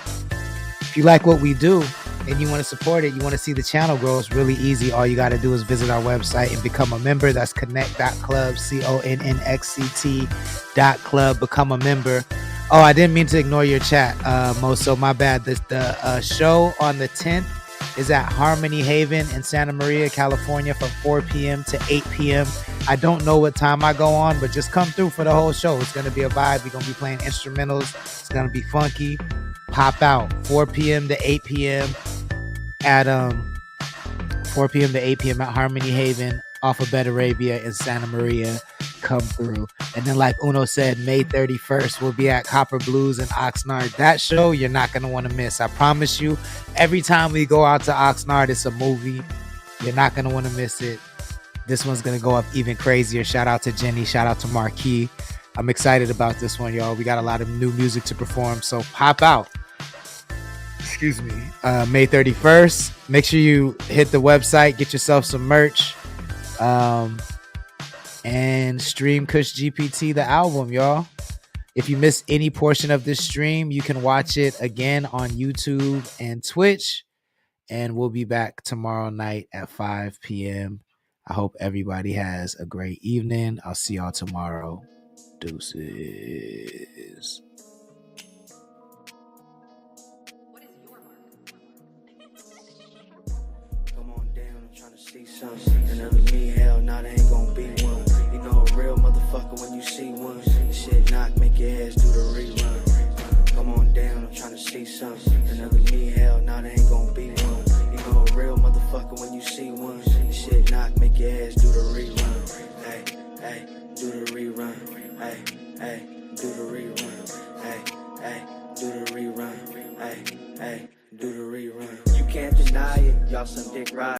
If you like what we do and you want to support it, you want to see the channel grow, it's really easy. All you got to do is visit our website and become a member. That's connect.club, CONNXCT.club. Become a member. Oh, I didn't mean to ignore your chat, Moso. My bad. The show on the 10th is at Harmony Haven in Santa Maria, California from 4 p.m. to 8 p.m. I don't know what time I go on, but just come through for the whole show. It's going to be a vibe. We're going to be playing instrumentals. It's going to be funky. Pop out 4 p.m. to 8 p.m. at 4 p.m. to 8 p.m. at Harmony Haven off of Bed Arabia in Santa Maria. Come through. And then, like Uno said, May 31st we'll be at Copper Blues in Oxnard. That show you're not going to want to miss. I promise you, every time we go out to Oxnard, it's a movie. You're not going to want to miss it. This one's going to go up even crazier. Shout out to Jenny. Shout out to Marquis. I'm excited about this one, y'all. We got a lot of new music to perform, so pop out. Excuse me. May 31st. Make sure you hit the website, get yourself some merch, and stream Kush GPT, the album, y'all. If you missed any portion of this stream, you can watch it again on YouTube and Twitch. And we'll be back tomorrow night at 5 p.m. I hope everybody has a great evening. I'll see y'all tomorrow. Deuces. Come on down, I'm trying to see something. Another me, hell, nah, there ain't gonna be one. You know a real motherfucker when you see one. This shit knock, make your ass do the rerun. Come on down, I'm trying to see something. Another me, hell, nah, there ain't gonna be one. You know a real motherfucker when you see one. This shit knock, make your ass do the rerun. Hey, hey, do the rerun. Hey, hey, do the rerun. Hey, hey, do the rerun. Hey, hey, do the rerun. You can't deny it, y'all some dick ride.